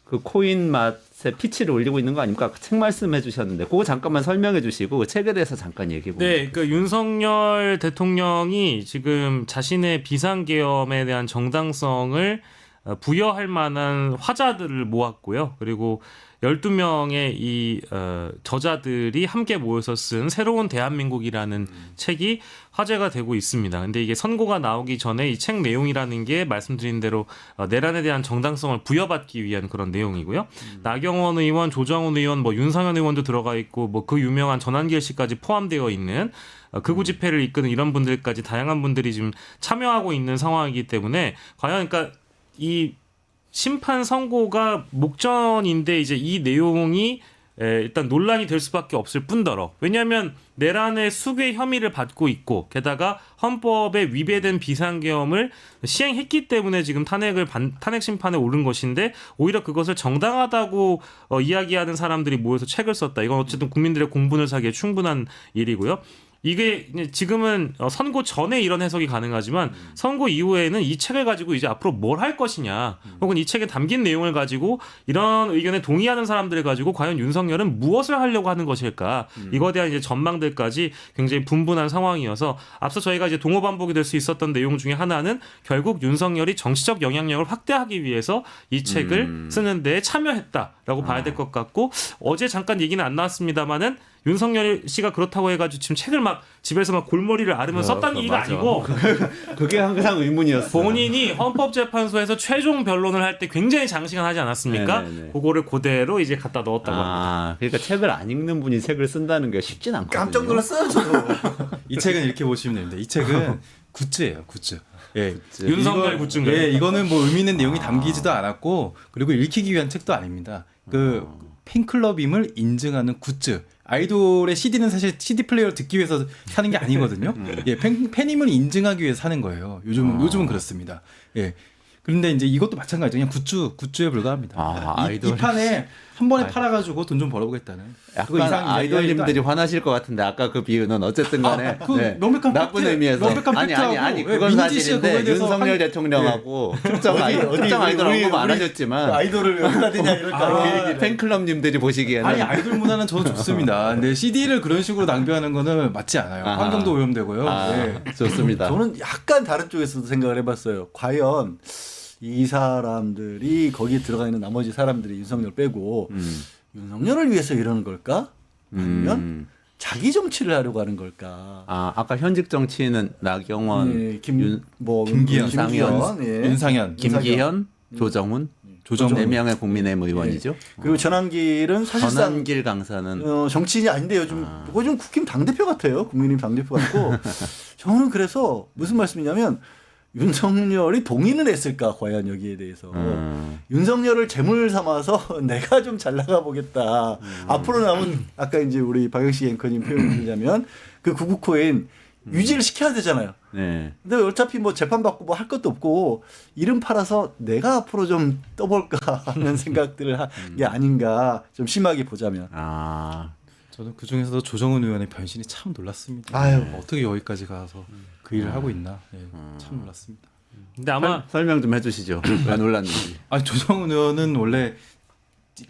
그 코인 맛에 피치를 올리고 있는 거 아닙니까? 책 말씀해 주셨는데 그거 잠깐만 설명해 주시고 그 책에 대해서 잠깐 얘기해 보면. 네, 그 윤석열 대통령이 지금 자신의 비상계엄에 대한 정당성을 부여할 만한 화자들을 모았고요. 그리고 12명의 이 저자들이 함께 모여서 쓴 새로운 대한민국이라는 책이 화제가 되고 있습니다. 근데 이게 선고가 나오기 전에 이 책 내용이라는 게 말씀드린 대로 내란에 대한 정당성을 부여받기 위한 그런 내용이고요. 나경원 의원, 조정훈 의원, 뭐 윤상현 의원도 들어가 있고 뭐 그 유명한 전한길 씨까지 포함되어 있는 극우 집회를 이끄는 이런 분들까지 다양한 분들이 지금 참여하고 있는 상황이기 때문에 과연 그러니까 이 심판 선고가 목전인데 이제 이 내용이 일단 논란이 될 수밖에 없을 뿐더러 왜냐하면 내란의 수괴 혐의를 받고 있고 게다가 헌법에 위배된 비상계엄을 시행했기 때문에 지금 탄핵 심판에 오른 것인데 오히려 그것을 정당하다고 이야기하는 사람들이 모여서 책을 썼다. 이건 어쨌든 국민들의 공분을 사기에 충분한 일이고요. 이게 지금은 선고 전에 이런 해석이 가능하지만 선고 이후에는 이 책을 가지고 이제 앞으로 뭘 할 것이냐 혹은 이 책에 담긴 내용을 가지고 이런 의견에 동의하는 사람들을 가지고 과연 윤석열은 무엇을 하려고 하는 것일까 이거에 대한 이제 전망들까지 굉장히 분분한 상황이어서 앞서 저희가 이제 동호반복이 될 수 있었던 내용 중에 하나는 결국 윤석열이 정치적 영향력을 확대하기 위해서 이 책을 쓰는 데 참여했다라고 봐야 될 것 같고 어제 잠깐 얘기는 안 나왔습니다만은 윤석열 씨가 그렇다고 해가지고 지금 책을 막 집에서 막 골머리를 앓으면서 썼다는 얘기가 맞아. 아니고 그게 항상 의문이었어. 본인이 헌법재판소에서 최종 변론을 할 때 굉장히 장시간 하지 않았습니까? 네네네. 그거를 그대로 이제 갖다 넣었다고 합니다. 그러니까 책을 안 읽는 분이 책을 쓴다는 게 쉽진 않거든요. 깜짝 놀랐어요, 저도. 이 책은 이렇게 보시면 됩니다. 이 책은 굿즈예요, 굿즈. 예. 윤석열 굿즈인가요? 예, 이거는 뭐 의미 있는 내용이 담기지도 않았고 그리고 읽히기 위한 책도 아닙니다. 그 팬클럽임을 인증하는 굿즈. 아이돌의 CD는 사실 CD 플레이어를 듣기 위해서 사는 게 아니거든요. 예, 팬임을 인증하기 위해서 사는 거예요. 요즘은 그렇습니다. 예. 그런데 이제 이것도 마찬가지죠. 그냥 굿즈에 불과합니다. 아이돌. 이 판에 한 번에 팔아가지고 돈 좀 벌어보겠다는. 그거 약간 이상 아이돌님들이 화나실 것 같은데 아까 그 비유는 어쨌든 간에 그 명백한 나쁜 팩트, 의미에서 명백한 아니 팩트하고, 그건 예, 민지 씨가 사실인데 그거에 대해서 윤석열 대통령하고 특정 아이돌 언급 안 하셨지만 아이돌을 여기다 대냐 이럴까. 팬클럽님들이 보시기에는 아니 아이돌 문화는 저도 좋습니다. 근데 CD를 그런 식으로 낭비하는 거는 맞지 않아요. 환경도 오염되고요. 네. 좋습니다. 저는 약간 다른 쪽에서도 생각을 해봤어요. 과연 이 사람들이 거기에 들어가 있는 나머지 사람들이 윤석열 빼고 윤석열을 위해서 이러는 걸까? 아니면 자기 정치를 하려고 하는 걸까? 아까 현직 정치인은 나경원, 예, 김기현, 김기현, 예. 윤상현, 김기현, 조정훈, 네 명의 국민의힘 의원이죠. 그리고 전환길은 사실상 전환길 강사는 정치인이 아닌데 요즘 그거 좀 국힘 당대표 같아요. 국민의힘 당대표 같고 저는 그래서 무슨 말씀이냐면 윤석열이 동의는 했을까 과연 여기에 대해서 윤석열을 재물 삼아서 내가 좀 잘 나가 보겠다. 앞으로 남은 아까 이제 우리 박영식 앵커님 표현을 들자면 그 구구코인 유지를 시켜야 되잖아요. 네. 근데 어차피 뭐 재판 받고 뭐 할 것도 없고 이름 팔아서 내가 앞으로 좀 떠볼까 하는 생각들을 한 게 아닌가 좀 심하게 보자면. 저는 그 중에서도 조정훈 의원의 변신이 참 놀랐습니다. 아유. 어떻게 여기까지 가서 그 일을 하고 있나. 네, 참 놀랐습니다. 근데 아마 설명 좀 해주시죠. 왜 놀랐는지. 아니 조정훈 의원은 원래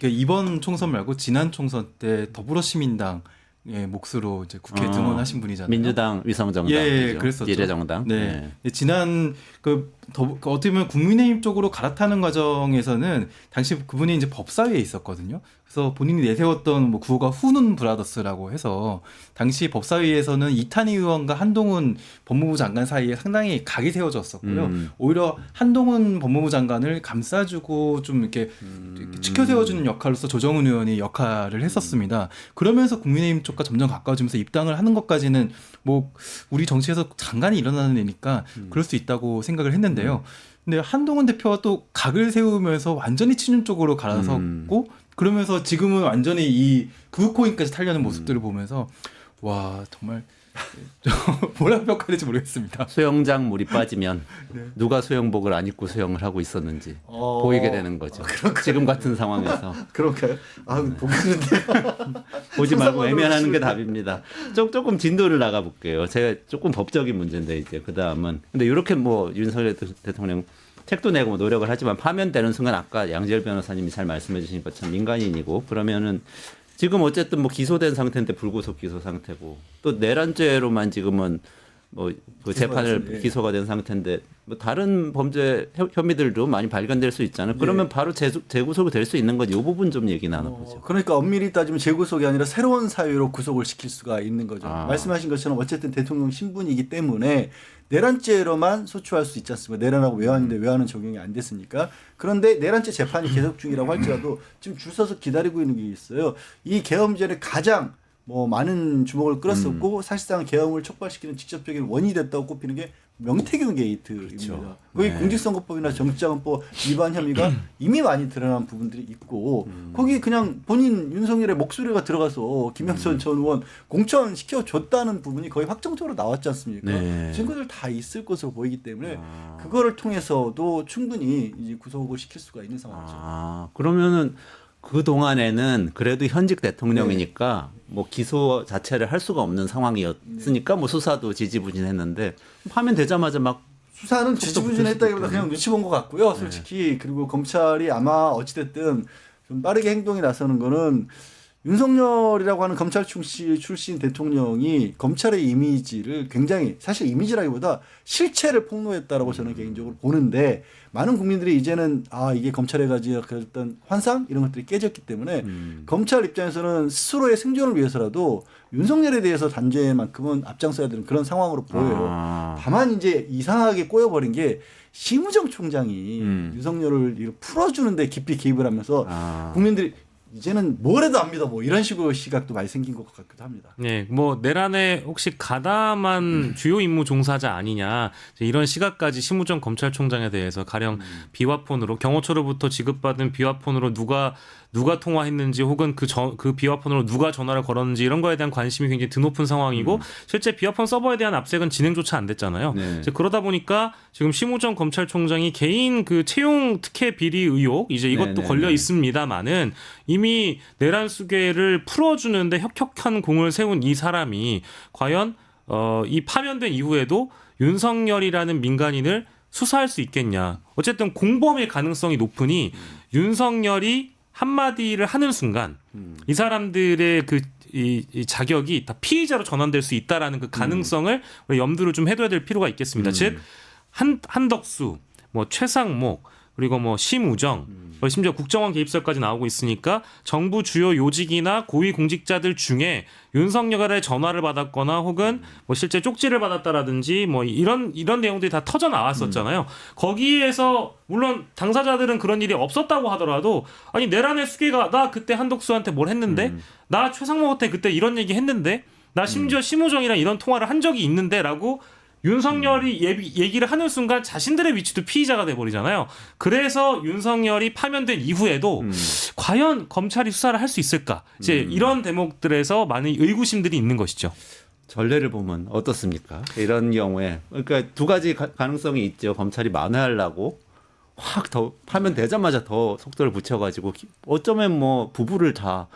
이번 총선 말고 지난 총선 때 더불어시민당 몫으로 이제 국회에 등원하신 분이잖아요. 민주당 위성정당, 예, 그랬었죠. 미래정당. 네. 지난 그 어떻게 보면 국민의힘 쪽으로 갈아타는 과정에서는 당시 그분이 이제 법사위에 있었거든요. 그래서 본인이 내세웠던 뭐 구호가 후눈 브라더스라고 해서 당시 법사위에서는 이탄희 의원과 한동훈 법무부 장관 사이에 상당히 각이 세워졌었고요. 오히려 한동훈 법무부 장관을 감싸주고 좀 이렇게 치켜 세워주는 역할로서 조정훈 의원이 역할을 했었습니다. 그러면서 국민의힘 쪽과 점점 가까워지면서 입당을 하는 것까지는 뭐 우리 정치에서 장관이 일어나는 일이니까 그럴 수 있다고 생각을 했는데요. 근데 한동훈 대표가 또 각을 세우면서 완전히 친윤 쪽으로 갈아섰고 그러면서 지금은 완전히 이 극우코인까지 타려는 모습들을 보면서 와 정말 뭐라고 평가해야 될지 모르겠습니다. 수영장 물이 빠지면 누가 수영복을 안 입고 수영을 하고 있었는지 보이게 되는 거죠. 지금 같은 상황에서. 그런가요? 아, 보겠는데. 보지 말고 상상만으로 외면하는 게 치우네. 답입니다. 조금 진도를 나가 볼게요. 제가 조금 법적인 문제인데 이제 그 다음은 근데 이렇게 뭐 윤석열 대통령 책도 내고 뭐 노력을 하지만 파면되는 순간 아까 양지열 변호사님이 잘 말씀해 주신 것처럼 민간인이고 그러면은 지금 어쨌든 뭐 기소된 상태인데 불구속 기소 상태고 또 내란죄로만 지금은 뭐 그 재판을 예. 기소가 된 상태인데 뭐 다른 범죄 혐의들도 많이 발견될 수 있잖아요. 그러면 바로 재구속이 될 수 있는 건 이 부분 좀 얘기 나눠보죠. 그러니까 엄밀히 따지면 재구속이 아니라 새로운 사유로 구속을 시킬 수가 있는 거죠. 말씀하신 것처럼 어쨌든 대통령 신분이기 때문에 내란죄로만 소추할 수 있지 않습니까? 내란하고 외환인데 외환은 적용이 안 됐으니까. 그런데 내란죄 재판이 계속 중이라고 할지라도 지금 줄 서서 기다리고 있는 게 있어요. 이 계엄죄를 가장 뭐 많은 주목을 끌었었고 사실상 계엄을 촉발시키는 직접적인 원인이 됐다고 꼽히는 게 명태균 게이트입니다. 그렇죠. 거기 네. 공직선거법이나 정치자금법 위반 혐의가 이미 많이 드러난 부분들이 있고 거기 그냥 본인 윤석열의 목소리가 들어가서 김영선 전 의원 공천시켜 줬다는 부분이 거의 확정적으로 나왔지 않습니까? 네. 증거들 다 있을 것으로 보이기 때문에 그거를 통해서도 충분히 이제 구속을 시킬 수가 있는 상황이죠. 그러면은 그 동안에는 그래도 현직 대통령이니까 뭐 기소 자체를 할 수가 없는 상황이었으니까 뭐 수사도 지지부진했는데 하면 되자마자 막 수사는 지지부진했다기보다 그냥 눈치 본 것 같고요. 솔직히 그리고 검찰이 아마 어찌됐든 좀 빠르게 행동에 나서는 거는 윤석열이라고 하는 검찰 출신 대통령이 검찰의 이미지를 굉장히 사실 이미지라기보다 실체를 폭로했다라고 저는 개인적으로 보는데 많은 국민들이 이제는 이게 검찰에 가졌던 환상 이런 것들이 깨졌기 때문에 검찰 입장에서는 스스로의 생존을 위해서라도 윤석열에 대해서 단죄만큼은 앞장서야 되는 그런 상황으로 보여요. 다만 이제 이상하게 꼬여버린 게 심우정 총장이 윤석열을 풀어주는데 깊이 개입을 하면서 국민들이 이제는 뭘 해도 안 믿어 뭐 이런 식으로 시각도 많이 생긴 것 같기도 합니다. 네, 뭐 내란에 혹시 가담한 주요 임무 종사자 아니냐 이제 이런 시각까지 심우정 검찰총장에 대해서 가령 비화폰으로 경호처로부터 지급받은 비화폰으로 누가 통화했는지 혹은 그 비화폰으로 누가 전화를 걸었는지 이런 거에 대한 관심이 굉장히 드높은 상황이고 실제 비화폰 서버에 대한 압색은 진행조차 안 됐잖아요. 네. 이제 그러다 보니까 지금 심우정 검찰총장이 개인 그 채용 특혜 비리 의혹 이제 이것도 네네네. 걸려 있습니다만은 이미 내란 수괴를 풀어주는데 혁혁한 공을 세운 이 사람이 과연 이 파면된 이후에도 윤석열이라는 민간인을 수사할 수 있겠냐. 어쨌든 공범일 가능성이 높으니 윤석열이 한마디를 하는 순간 이 사람들의 이 자격이 다 피의자로 전환될 수 있다라는 그 가능성을 우리 염두를 좀 해둬야 될 필요가 있겠습니다. 즉 한덕수, 뭐 최상목 그리고 뭐 심우정 심지어 국정원 개입설까지 나오고 있으니까 정부 주요 요직이나 고위 공직자들 중에 윤석열의 전화를 받았거나 혹은 뭐 실제 쪽지를 받았다라든지 뭐 이런 내용들이 다 터져 나왔었잖아요. 거기에서 물론 당사자들은 그런 일이 없었다고 하더라도 아니 내란의 수괴가 나 그때 한덕수한테 뭘 했는데 나 최상목한테 그때 이런 얘기 했는데 나 심지어 심우정이랑 이런 통화를 한 적이 있는데라고 윤석열이 얘기를 하는 순간 자신들의 위치도 피의자가 돼버리잖아요. 그래서 윤석열이 파면된 이후에도 과연 검찰이 수사를 할 수 있을까? 이제 이런 대목들에서 많은 의구심들이 있는 것이죠. 전례를 보면 어떻습니까? 이런 경우에 그러니까 두 가지 가능성이 있죠. 검찰이 만회하려고 확 더 파면되자마자 더 속도를 붙여가지고 어쩌면 뭐 부부를 다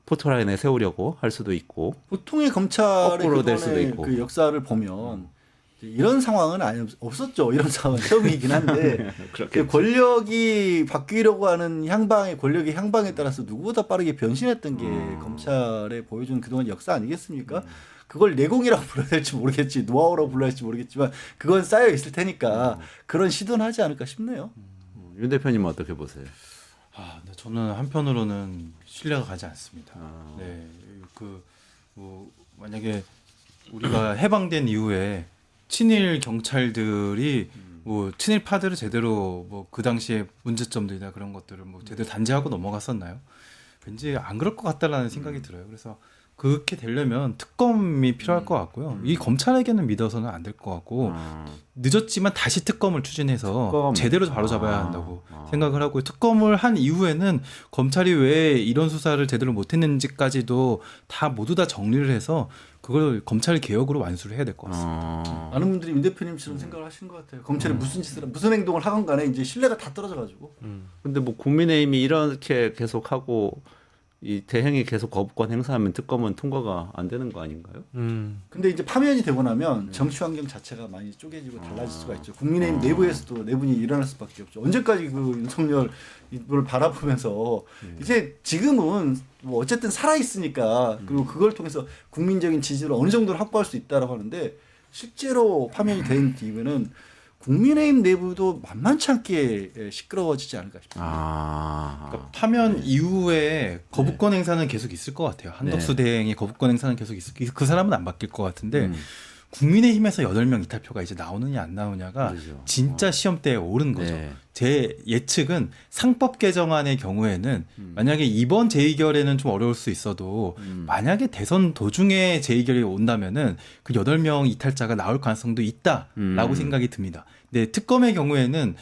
포토라인에 세우려고 할 수도 있고 보통의 검찰의 거꾸로 될 수도 그동안의 있고. 그 역사를 보면 이런 상황은 없었죠. 이런 상황은 처음이긴 한데 그렇겠죠. 권력이 바뀌려고 하는 권력의 향방에 따라서 누구보다 빠르게 변신했던 게 검찰에 보여준 그동안 역사 아니겠습니까? 그걸 내공이라고 불러야 될지 모르겠지, 노하우라고 불러야 할지 모르겠지만 그건 쌓여 있을 테니까 그런 시도는 하지 않을까 싶네요. 윤 대표님은 어떻게 보세요? 네, 저는 한편으로는 신뢰가 가지 않습니다. 아. 네, 뭐 만약에 우리가 해방된 이후에 친일 경찰들이 뭐 친일파들을 제대로 뭐 그 당시에 문제점들이나 그런 것들을 뭐 제대로 단죄하고 넘어갔었나요? 왠지 안 그럴 것 같다라는 생각이 들어요. 그래서 그렇게 되려면 특검이 필요할 것 같고요. 이 검찰에게는 믿어서는 안 될 것 같고 늦었지만 다시 특검을 추진해서 특검. 제대로 바로잡아야 한다고 생각을 하고 특검을 한 이후에는 검찰이 왜 이런 수사를 제대로 못했는지까지도 다 모두 다 정리를 해서 그걸 검찰 개혁으로 완수를 해야 될 것 같습니다. 많은 분들이 윤 대표님처럼 생각을 하신 것 같아요. 검찰이 무슨 짓을 무슨 행동을 하건 간에 이제 신뢰가 다 떨어져가지고. 근데 뭐 국민의힘이 이렇게 계속하고 이 대행이 계속 거부권 행사하면 특검은 통과가 안 되는 거 아닌가요? 근데 이제 파면이 되고 나면 정치 환경 자체가 많이 쪼개지고 달라질 수가 있죠. 국민의힘 내부에서도 내분이 일어날 수밖에 없죠. 언제까지 그 윤석열 이걸 바라보면서 이제 지금은 뭐 어쨌든 살아 있으니까 그리고 그걸 통해서 국민적인 지지를 어느 정도를 확보할 수 있다라고 하는데 실제로 파면이 된 뒤에는 국민의힘 내부도 만만치 않게 시끄러워지지 않을까 싶습니다. 그러니까 파면 이후에 거부권 행사는 계속 있을 것 같아요. 한덕수 대행의 거부권 행사는 계속 있을 그 사람은 안 바뀔 것 같은데 국민의힘에서 8명 이탈표가 이제 나오느냐 안 나오냐가 그렇죠. 진짜 시험대에 오른 거죠. 네. 제 예측은 상법 개정안의 경우에는 만약에 이번 재의결에는 좀 어려울 수 있어도 만약에 대선 도중에 재의결이 온다면은 그 8명 이탈자가 나올 가능성도 있다라고 생각이 듭니다. 근데 특검의 경우에는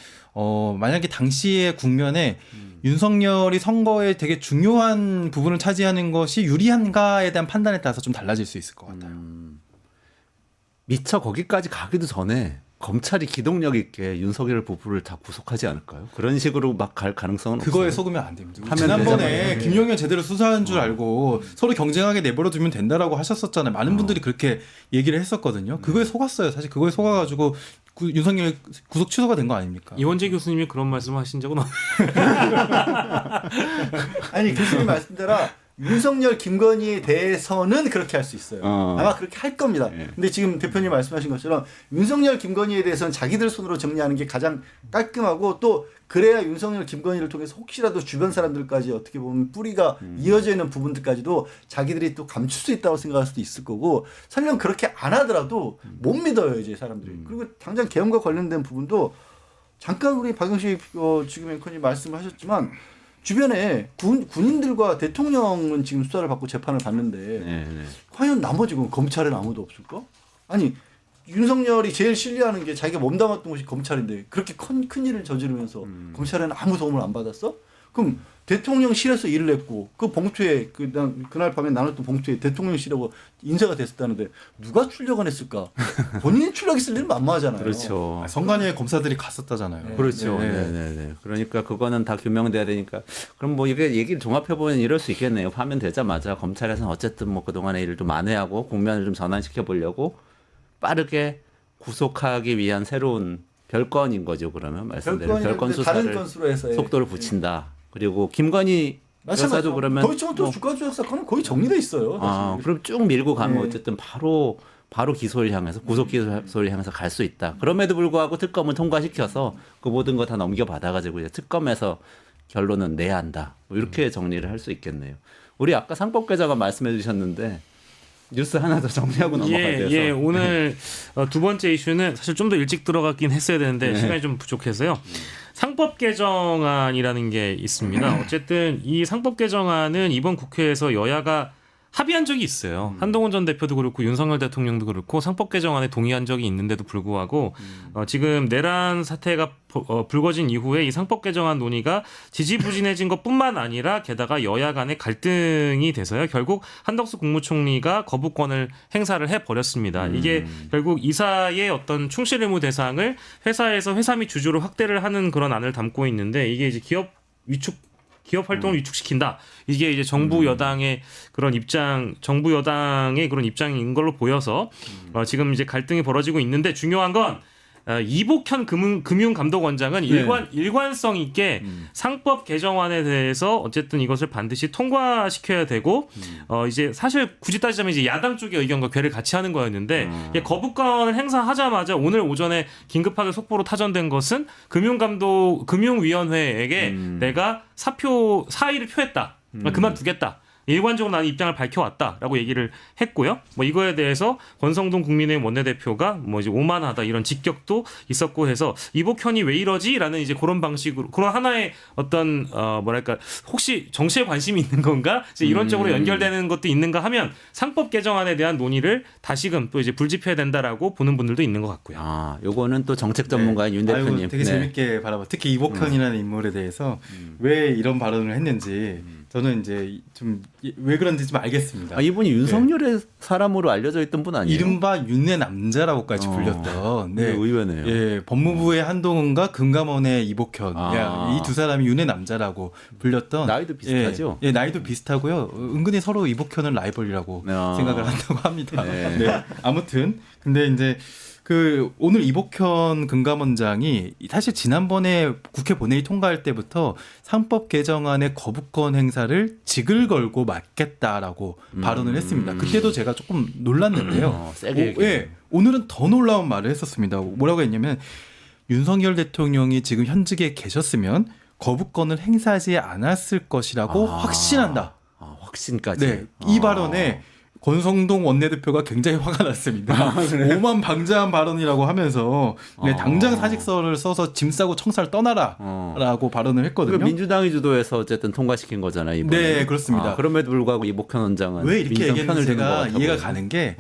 만약에 당시의 국면에 윤석열이 선거에 되게 중요한 부분을 차지하는 것이 유리한가에 대한 판단에 따라서 좀 달라질 수 있을 것 같아요. 미처 거기까지 가기도 전에 검찰이 기동력 있게 윤석열 부부를 다 구속하지 않을까요? 그런 식으로 막 갈 가능성은 그거에 없어요. 속으면 안 됩니다. 하면 지난번에 되잖아요. 김용현 제대로 수사한 줄 알고 서로 경쟁하게 내버려 두면 된다라고 하셨었잖아요. 많은 분들이 그렇게 얘기를 했었거든요. 그거에 속았어요. 사실 그거에 속아가지고 윤석열 구속 취소가 된 거 아닙니까? 이원재 교수님이 그런 말씀하신 적은 아니 교수님 말씀대로 윤석열, 김건희에 대해서는 그렇게 할 수 있어요. 아마 그렇게 할 겁니다. 근데 지금 대표님 말씀하신 것처럼 윤석열, 김건희에 대해서는 자기들 손으로 정리하는 게 가장 깔끔하고 또 그래야 윤석열, 김건희를 통해서 혹시라도 주변 사람들까지 어떻게 보면 뿌리가 이어져 있는 부분들까지도 자기들이 또 감출 수 있다고 생각할 수도 있을 거고 설령 그렇게 안 하더라도 못 믿어요 이제 사람들이. 그리고 당장 계엄과 관련된 부분도 잠깐 우리 박영식 지금 앵커님 말씀을 하셨지만 주변에 군인들과 대통령은 지금 수사를 받고 재판을 받는데 과연 나머지 검찰엔 아무도 없을까? 아니 윤석열이 제일 신뢰하는 게 자기가 몸담았던 곳이 검찰인데 그렇게 큰 일을 저지르면서 검찰에는 아무 도움을 안 받았어? 그럼 대통령실에서 일을 했고 그 봉투에 그날 밤에 나눴던 봉투에 대통령실하고 인쇄가 됐었다는데 누가 출력을 했을까? 본인이 출력했을 일은 만무하잖아요. 그렇죠. 선관위에 검사들이 갔었다잖아요. 그렇죠. 네. 그러니까 그거는 다 규명돼야 되니까. 그럼 뭐 이게 얘기를 종합해 보면 이럴 수 있겠네요. 파면 되자마자 검찰에서는 어쨌든 뭐 그동안의 일을 좀 만회하고 국면을 좀 전환시켜 보려고 빠르게 구속하기 위한 새로운 별건인 거죠. 그러면 말씀대로 별건 수사를 다른 건수로 해서 속도를 붙인다. 그리고 김건희 여사도 그러면 도이치모터 주가 조작 사건은 거의 정리돼 있어요. 사실. 그럼 쭉 밀고 가면 어쨌든 바로 기소를 향해서 구속 기소를 향해서 갈 수 있다. 그럼에도 불구하고 특검은 통과시켜서 그 모든 거 다 넘겨받아가지고 이제 특검에서 결론은 내야 한다. 뭐 이렇게 정리를 할 수 있겠네요. 우리 아까 상법 개정안 말씀해 주셨는데 뉴스 하나 더 정리하고 넘어가야 돼서. 예, 오늘 두 번째 이슈는 사실 좀 더 일찍 들어갔긴 했어야 되는데 시간이 좀 부족해서요. 상법 개정안이라는 게 있습니다. 어쨌든 이 상법 개정안은 이번 국회에서 여야가 합의한 적이 있어요. 한동훈 전 대표도 그렇고 윤석열 대통령도 그렇고 상법 개정안에 동의한 적이 있는데도 불구하고 지금 내란 사태가 불거진 이후에 이 상법 개정안 논의가 지지부진해진 것뿐만 아니라 게다가 여야 간의 갈등이 돼서요. 결국 한덕수 국무총리가 거부권을 행사를 해버렸습니다. 이게 결국 이사의 어떤 충실 의무 대상을 회사에서 회사 및 주주로 확대를 하는 그런 안을 담고 있는데 이게 이제 기업 활동을 위축시킨다. 이게 이제 정부 여당의 그런 정부 여당의 그런 입장인 걸로 보여서 지금 이제 갈등이 벌어지고 있는데 중요한 건 이복현 금융감독원장은 일관성 있게 상법 개정안에 대해서 어쨌든 이것을 반드시 통과시켜야 되고 이제 사실 굳이 따지자면 이제 야당 쪽의 의견과 궤를 같이 하는 거였는데 이게 거부권을 행사하자마자 오늘 오전에 긴급하게 속보로 타전된 것은 금융위원회에게 내가 사의를 표했다. 그만두겠다. 일관적으로 나는 입장을 밝혀왔다라고 얘기를 했고요. 뭐 이거에 대해서 권성동 국민의힘 원내대표가 뭐 이제 오만하다 이런 직격도 있었고 해서 이복현이 왜 이러지라는 이제 그런 방식으로 그런 하나의 어떤 뭐랄까 혹시 정치에 관심이 있는 건가 이제 이런 쪽으로 연결되는 것도 있는가 하면 상법 개정안에 대한 논의를 다시금 또 이제 불지펴야 된다라고 보는 분들도 있는 것 같고요. 아, 요거는 또 정책 전문가인 윤 대표님. 아이고, 되게 재밌게 바라봐. 특히 이복현이라는 인물에 대해서 왜 이런 발언을 했는지 저는 이제 좀 왜 그런지 좀 알겠습니다. 아, 이분이 윤석열의 사람으로 알려져 있던 분 아니에요? 이른바 윤내 남자라고까지 불렸던 네. 의외네요. 예, 법무부의 한동훈과 금감원의 이복현 이 두 사람이 윤내 남자라고 불렸던 나이도 비슷하죠? 예, 나이도 비슷하고요. 은근히 서로 이복현은 라이벌이라고 생각을 한다고 합니다. 네. 네. 아무튼 근데 이제 그 오늘 이복현 금감원장이 사실 지난번에 국회 본회의 통과할 때부터 상법 개정안의 거부권 행사를 직을 걸고 막겠다라고 발언을 했습니다. 그때도 제가 조금 놀랐는데요. 세게 예, 오늘은 더 놀라운 말을 했었습니다. 뭐라고 했냐면 윤석열 대통령이 지금 현직에 계셨으면 거부권을 행사하지 않았을 것이라고 확신한다. 아, 확신까지. 네, 이 발언에 권성동 원내대표가 굉장히 화가 났습니다. 오만방자한 발언이라고 하면서 네, 당장 사직서를 써서 짐 싸고 청사를 떠나라라고 발언을 했거든요. 민주당이 주도해서 어쨌든 통과시킨 거잖아요. 이번에. 네, 그렇습니다. 아, 그럼에도 불구하고 이복현 원장은 왜 이렇게 민주당 편을 얘기했는지 드는 것 제가 같아 이해가 보여요. 가는 게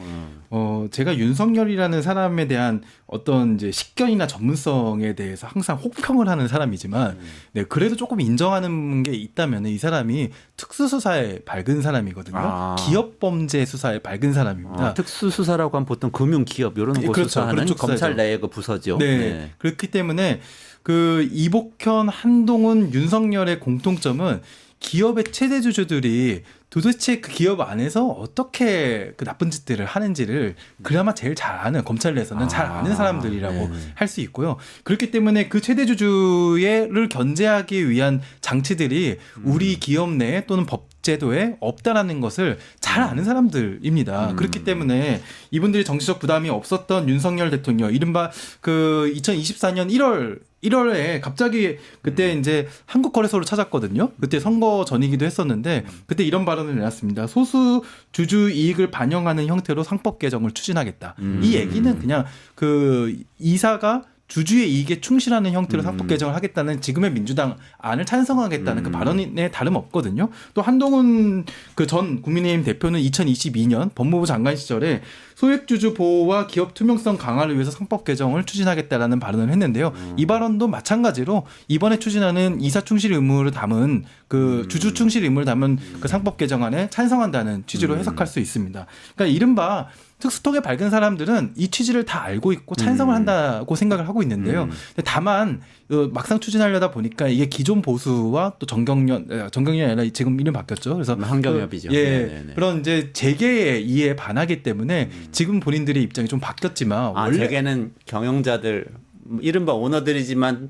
제가 윤석열이라는 사람에 대한 어떤 이제 식견이나 전문성에 대해서 항상 혹평을 하는 사람이지만, 네, 그래도 조금 인정하는 게 있다면 이 사람이 특수수사에 밝은 사람이거든요. 아. 기업범죄 수사에 밝은 사람입니다. 특수수사라고 하면 보통 금융기업 이런 거 그렇죠. 수사하는 그런 쪽 검찰 수사죠. 내의 그 부서죠. 네. 그렇기 때문에 그 이복현, 한동훈, 윤석열의 공통점은 기업의 최대 주주들이 도대체 그 기업 안에서 어떻게 그 나쁜 짓들을 하는지를 그나마 제일 잘 아는 검찰 내에서는 잘 아는 사람들이라고 할 수 있고요. 그렇기 때문에 그 최대 주주를 견제하기 위한 장치들이 우리 기업 내에 또는 법 제도에 없다라는 것을 잘 아는 사람들입니다. 그렇기 때문에 이분들이 정치적 부담이 없었던 윤석열 대통령, 이른바 그 2024년 1월에 갑자기 그때 이제 한국거래소를 찾았거든요. 그때 선거 전이기도 했었는데 그때 이런 발언을 내놨습니다. 소수 주주 이익을 반영하는 형태로 상법 개정을 추진하겠다. 이 얘기는 그냥 그 이사가 주주의 이익에 충실하는 형태로 상법 개정을 하겠다는 지금의 민주당 안을 찬성하겠다는 그 발언에 다름없거든요. 또 한동훈 그 전 국민의힘 대표는 2022년 법무부 장관 시절에 소액주주 보호와 기업 투명성 강화를 위해서 상법 개정을 추진하겠다라는 발언을 했는데요. 이 발언도 마찬가지로 이번에 추진하는 이사 충실 의무를 담은 그 주주 충실 의무를 담은 그 상법 개정안에 찬성한다는 취지로 해석할 수 있습니다. 그러니까 이른바 특수통에 밝은 사람들은 이 취지를 다 알고 있고 찬성을 한다고 생각을 하고 있는데요. 근데 다만 막상 추진하려다 보니까 이게 기존 보수와 또 정경련이 아니라 지금 이름 바뀌었죠. 그래서 환경협의죠. 예, 네네네. 그런 이제 재계의 이해에 반하기 때문에 지금 본인들의 입장이 좀 바뀌었지만 원래 재계는 경영자들 이른바 오너들이지만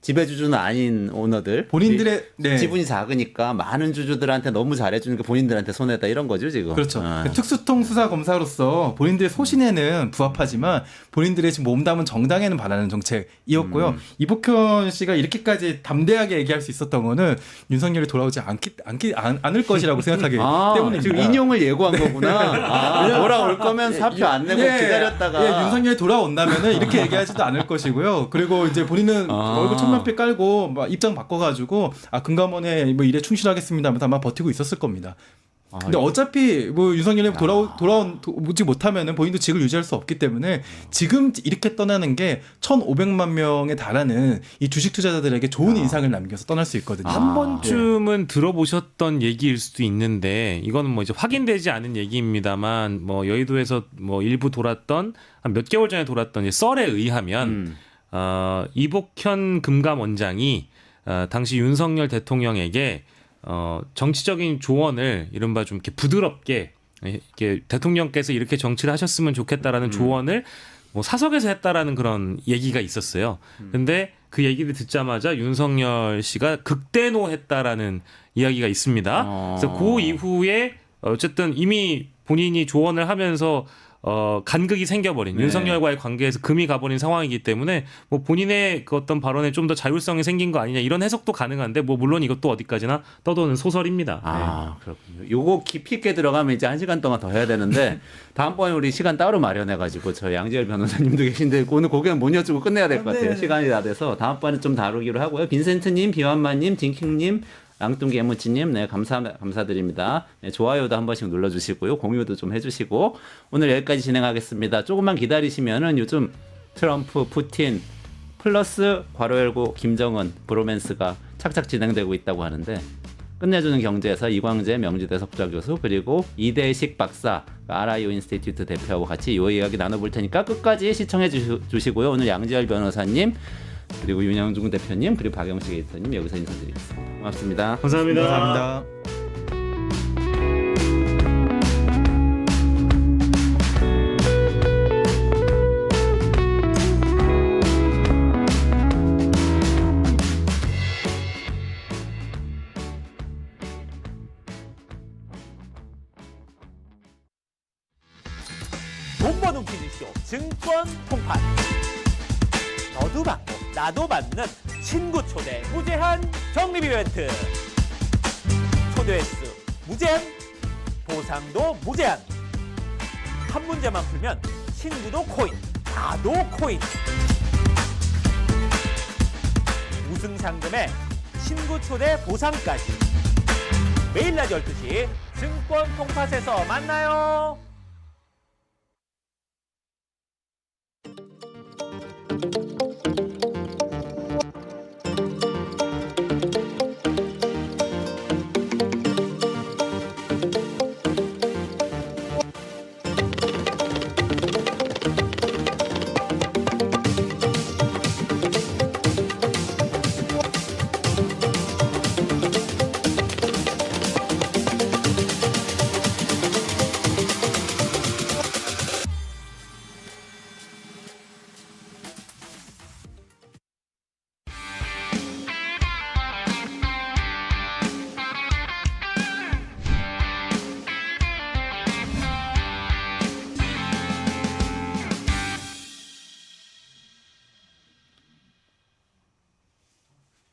지배주주는 아닌 오너들. 본인들의 네. 지분이 작으니까 많은 주주들한테 너무 잘해주니까 본인들한테 손해다 이런 거죠 지금. 그렇죠. 아. 특수통 수사 검사로서 본인들의 소신에는 부합하지만 본인들의 지금 몸담은 정당에는 반하는 정책이었고요. 이복현 씨가 이렇게까지 담대하게 얘기할 수 있었던 거는 윤석열이 돌아오지 않을 것이라고 생각하기 때문에 지금 인용을 예고한 거구나. 돌아올 거면 사표 안 내고 기다렸다가 윤석열이 돌아온다면은 이렇게 얘기하지도 않을 것이고요. 그리고 이제 본인은 얼굴 천만표 깔고 막 입장 바꿔가지고 금감원에 뭐 일에 충실하겠습니다 하면서 아마 버티고 있었을 겁니다. 근데 어차피 뭐 윤석열이 돌아오지 못하면은 본인도 직을 유지할 수 없기 때문에 지금 이렇게 떠나는 게 1,500만 명에 달하는 이 주식 투자자들에게 좋은 인상을 남겨서 떠날 수 있거든요. 한 번쯤은 들어보셨던 얘기일 수도 있는데 이거는 뭐 이제 확인되지 않은 얘기입니다만 뭐 여의도에서 뭐 일부 돌았던 한 몇 개월 전에 돌았던 썰에 의하면 이복현 금감원장이 당시 윤석열 대통령에게 정치적인 조언을 이른바 좀 이렇게 부드럽게 이렇게 대통령께서 이렇게 정치를 하셨으면 좋겠다라는 조언을 뭐 사석에서 했다라는 그런 얘기가 있었어요. 근데 그 얘기를 듣자마자 윤석열 씨가 극대노했다라는 이야기가 있습니다. 그래서 그 이후에 어쨌든 이미 본인이 조언을 하면서 간극이 생겨버린 네. 윤석열과의 관계에서 금이 가버린 상황이기 때문에 뭐 본인의 그 어떤 발언에 좀 더 자율성이 생긴 거 아니냐 이런 해석도 가능한데 뭐 물론 이것도 어디까지나 떠도는 소설입니다. 아, 그렇군요. 요거 깊이 있게 들어가면 이제 1시간 동안 더 해야 되는데 다음번에 우리 시간 따로 마련해가지고 저 양지열 변호사님도 계신데 오늘 고개는 못 여쭈고 끝내야 될 것 같아요. 네. 시간이 다 돼서 다음번에 좀 다루기로 하고요. 빈센트님, 비완마님, 딩킹님, 랑뚱개무치님, 네, 감사드립니다. 네, 좋아요도 한 번씩 눌러주시고요. 공유도 좀 해주시고 오늘 여기까지 진행하겠습니다. 조금만 기다리시면은 요즘 트럼프, 푸틴 플러스 괄호 열고 김정은 브로맨스가 착착 진행되고 있다고 하는데 끝내주는 경제에서 이광재 명지대 석좌 교수 그리고 이대식 박사 RIO 인스티튜트 대표하고 같이 이 이야기 나눠볼 테니까 끝까지 시청해 주시고요. 오늘 양지열 변호사님 그리고 윤영중 대표님 그리고 박영식 에디터님 여기서 인사드리겠습니다. 고맙습니다. 감사합니다. 감사합니다. 돈 버는 퀴즈쇼 증권 통판. 너도 받고 나도 받는 친구 초대 무제한 적립 이벤트. 초대 횟수 무제한, 보상도 무제한. 한 문제만 풀면 친구도 코인, 나도 코인. 우승 상금에 친구 초대 보상까지. 매일 낮 12시 증권 통팟에서 만나요.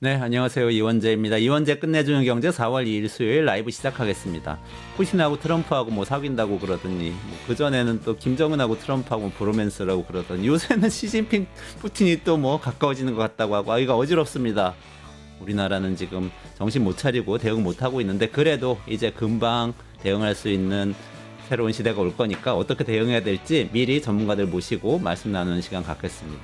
네, 안녕하세요. 이원재입니다. 이원재 끝내주는 경제 4월 2일 수요일 라이브 시작하겠습니다. 푸틴하고 트럼프하고 뭐 사귄다고 그러더니 뭐 그전에는 또 김정은하고 트럼프하고 브로맨스라고 그러더니 요새는 시진핑 푸틴이 또 뭐 가까워지는 것 같다고 하고 이거 어지럽습니다. 우리나라는 지금 정신 못 차리고 대응 못 하고 있는데 그래도 이제 금방 대응할 수 있는 새로운 시대가 올 거니까 어떻게 대응해야 될지 미리 전문가들 모시고 말씀 나누는 시간 갖겠습니다.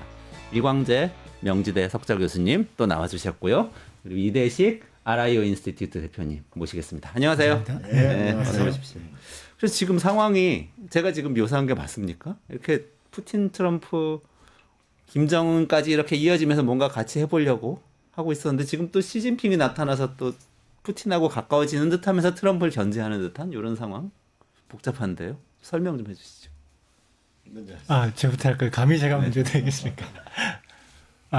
이광재 명지대 석좌 교수님 또 나와주셨고요. 그리고 이대식 RIO 인스티튜트 대표님 모시겠습니다. 안녕하세요. 네, 어서 오십시오. 그래서 지금 상황이 제가 지금 묘사한 게 맞습니까? 이렇게 푸틴, 트럼프, 김정은까지 이렇게 이어지면서 뭔가 같이 해보려고 하고 있었는데 지금 또 시진핑이 나타나서 또 푸틴하고 가까워지는 듯하면서 트럼프를 견제하는 듯한 이런 상황 복잡한데요. 설명 좀 해주시죠. 저부터 할까요? 감히 제가 먼저 되겠습니까?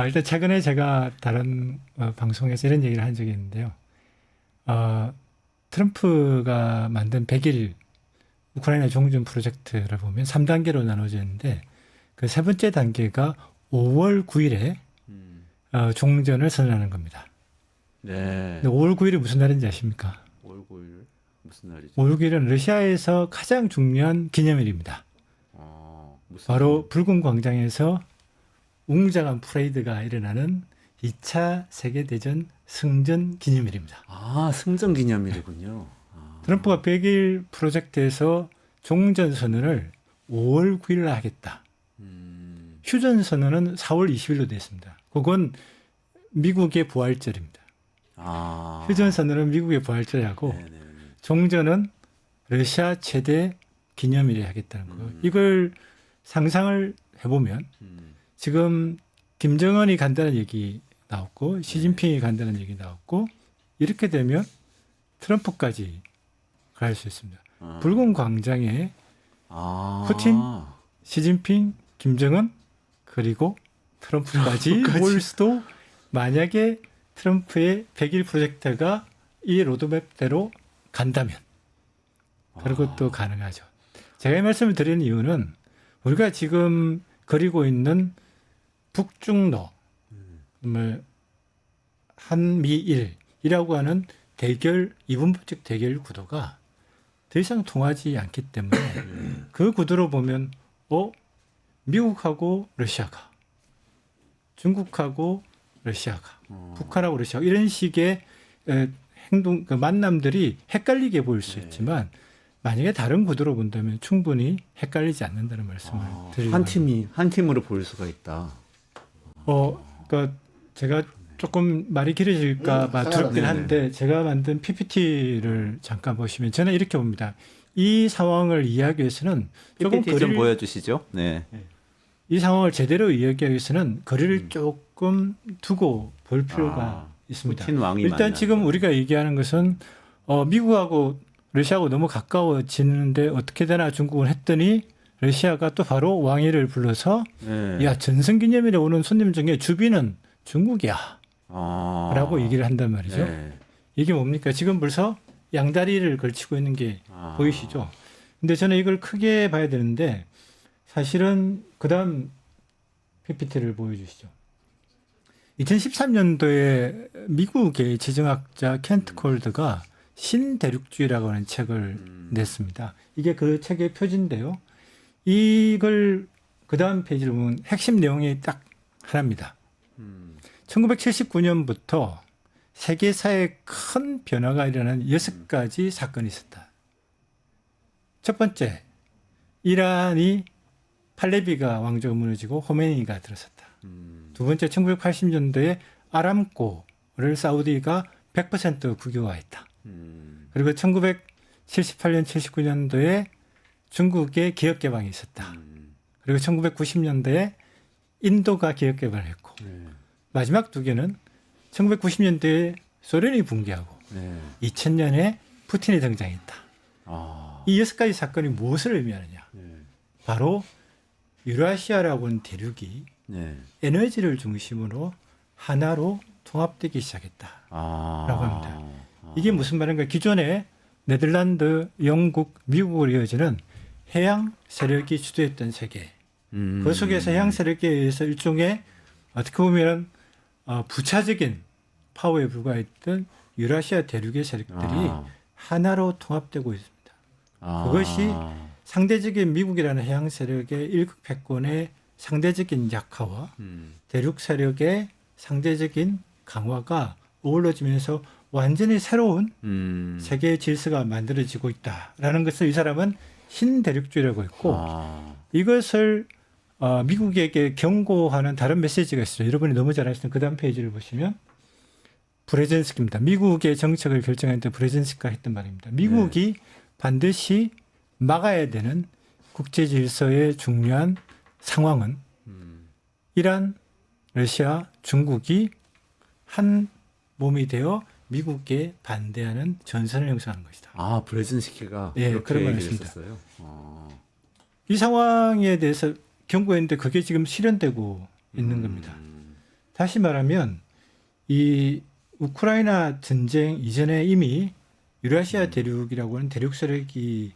일단 최근에 제가 다른 방송에서 이런 얘기를 한 적이 있는데요. 트럼프가 만든 100일 우크라이나 종전 프로젝트를 보면 3단계로 나눠져 있는데 그 세 번째 단계가 5월 9일에 종전을 선언하는 겁니다. 네. 5월 9일이 무슨 날인지 아십니까? 5월 9일 무슨 날이죠? 5월 9일은 러시아에서 가장 중요한 기념일입니다. 무슨 바로 붉은 광장에서 웅장한 프레이드가 일어나는 2차 세계대전 승전 기념일입니다. 승전 기념일이군요. 트럼프가 100일 프로젝트에서 종전 선언을 5월 9일 날 하겠다. 휴전 선언은 4월 20일로 되어 있습니다. 그건 미국의 부활절입니다. 휴전 선언은 미국의 부활절이고 네네. 종전은 러시아 최대 기념일에 하겠다는 거예요. 이걸 상상을 해보면 지금 김정은이 간다는 얘기 나왔고 시진핑이 간다는 얘기 나왔고 이렇게 되면 트럼프까지 갈 수 있습니다. 붉은 광장에 푸틴, 시진핑, 김정은 그리고 트럼프까지 올 수도 만약에 트럼프의 100일 프로젝트가 이 로드맵대로 간다면 그것도 가능하죠. 제가 이 말씀을 드리는 이유는 우리가 지금 그리고 있는 북중러, 한미일이라고 하는 대결, 이분법적 대결 구도가 더 이상 통하지 않기 때문에 그 구도로 보면 미국하고 러시아가, 중국하고 러시아가, 북한하고 러시아가 이런 식의 행동, 그 만남들이 헷갈리게 보일 수 있지만 만약에 다른 구도로 본다면 충분히 헷갈리지 않는다는 말씀을 드리고 한 팀으로 보일 수가 있다. 그러니까 제가 조금 말이 길어질까 봐 두렵긴 한데 제가 만든 PPT를 잠깐 보시면 저는 이렇게 봅니다. 이 상황을 이해하기 위해서는 조금 PPT 좀 보여주시죠. 네. 이 상황을 제대로 이해하기 위해서는 거리를 조금 두고 볼 필요가 있습니다. 푸틴 왕이 일단 만나는 지금 거. 우리가 얘기하는 것은 미국하고 러시아하고 너무 가까워지는데 어떻게 되나 중국은 했더니 러시아가 또 바로 왕위를 불러서 네. 야 전승기념일에 오는 손님 중에 주비는 중국이야 라고 얘기를 한단 말이죠. 네. 이게 뭡니까? 지금 벌써 양다리를 걸치고 있는 게 보이시죠? 근데 저는 이걸 크게 봐야 되는데 사실은 그 다음 PPT를 보여주시죠. 2013년도에 미국의 지정학자 켄트 콜드가 신대륙주의라고 하는 책을 냈습니다. 이게 그 책의 표지인데요. 이걸 그 다음 페이지를 보면 핵심 내용이 딱 하나입니다. 1979년부터 세계사에 큰 변화가 일어난 6가지 사건이 있었다. 첫 번째, 이란이 팔레비가 왕조가 무너지고 호메니가 들어섰다. 두 번째, 1980년도에 아람코를 사우디가 100% 국유화했다. 그리고 1978년, 79년도에 중국의 기업 개방이 있었다. 그리고 1990년대에 인도가 기업 개방을 했고 마지막 두 개는 1990년대에 소련이 붕괴하고 2000년에 푸틴이 등장했다. 이 6가지 사건이 무엇을 의미하느냐. 바로 유라시아라고 하는 대륙이 에너지를 중심으로 하나로 통합되기 시작했다라고 합니다. 이게 무슨 말인가? 기존에 네덜란드, 영국, 미국으로 이어지는 해양 세력이 주도했던 세계. 그 속에서 해양 세력에 의해서 일종의 어떻게 보면 부차적인 파워에 불과했던 유라시아 대륙의 세력들이 하나로 통합되고 있습니다. 그것이 상대적인 미국이라는 해양 세력의 일극패권의 상대적인 약화와 대륙 세력의 상대적인 강화가 어우러지면서 완전히 새로운 세계의 질서가 만들어지고 있다라는 것을 이 사람은 신대륙주의라고 했고 이것을 미국에게 경고하는 다른 메시지가 있어요. 여러분이 너무 잘 아시는 그 다음 페이지를 보시면 브레젠스키입니다. 미국의 정책을 결정했던 브레젠스키가 했던 말입니다. 미국이 반드시 막아야 되는 국제 질서의 중요한 상황은 이란, 러시아, 중국이 한 몸이 되어 미국에 반대하는 전선을 형성하는 것이다. 브레진스키가 그런 그렇게 말 얘기를 했습니다. 했었어요. 이 상황에 대해서 경고했는데 그게 지금 실현되고 있는 겁니다. 다시 말하면 이 우크라이나 전쟁 이전에 이미 유라시아 대륙이라고 하는 대륙 세력이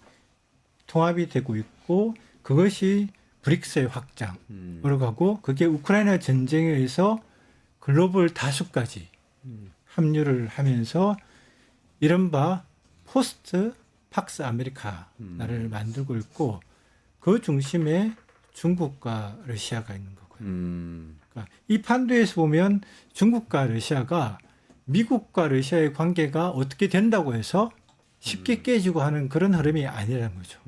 통합이 되고 있고 그것이 브릭스의 확장으로 가고 그게 우크라이나 전쟁에 의해서 글로벌 다수까지 합류를 하면서 이른바 포스트 팍스 아메리카나를 만들고 있고 그 중심에 중국과 러시아가 있는 거고요. 그러니까 이 판도에서 보면 중국과 러시아가 미국과 러시아의 관계가 어떻게 된다고 해서 쉽게 깨지고 하는 그런 흐름이 아니라는 거죠.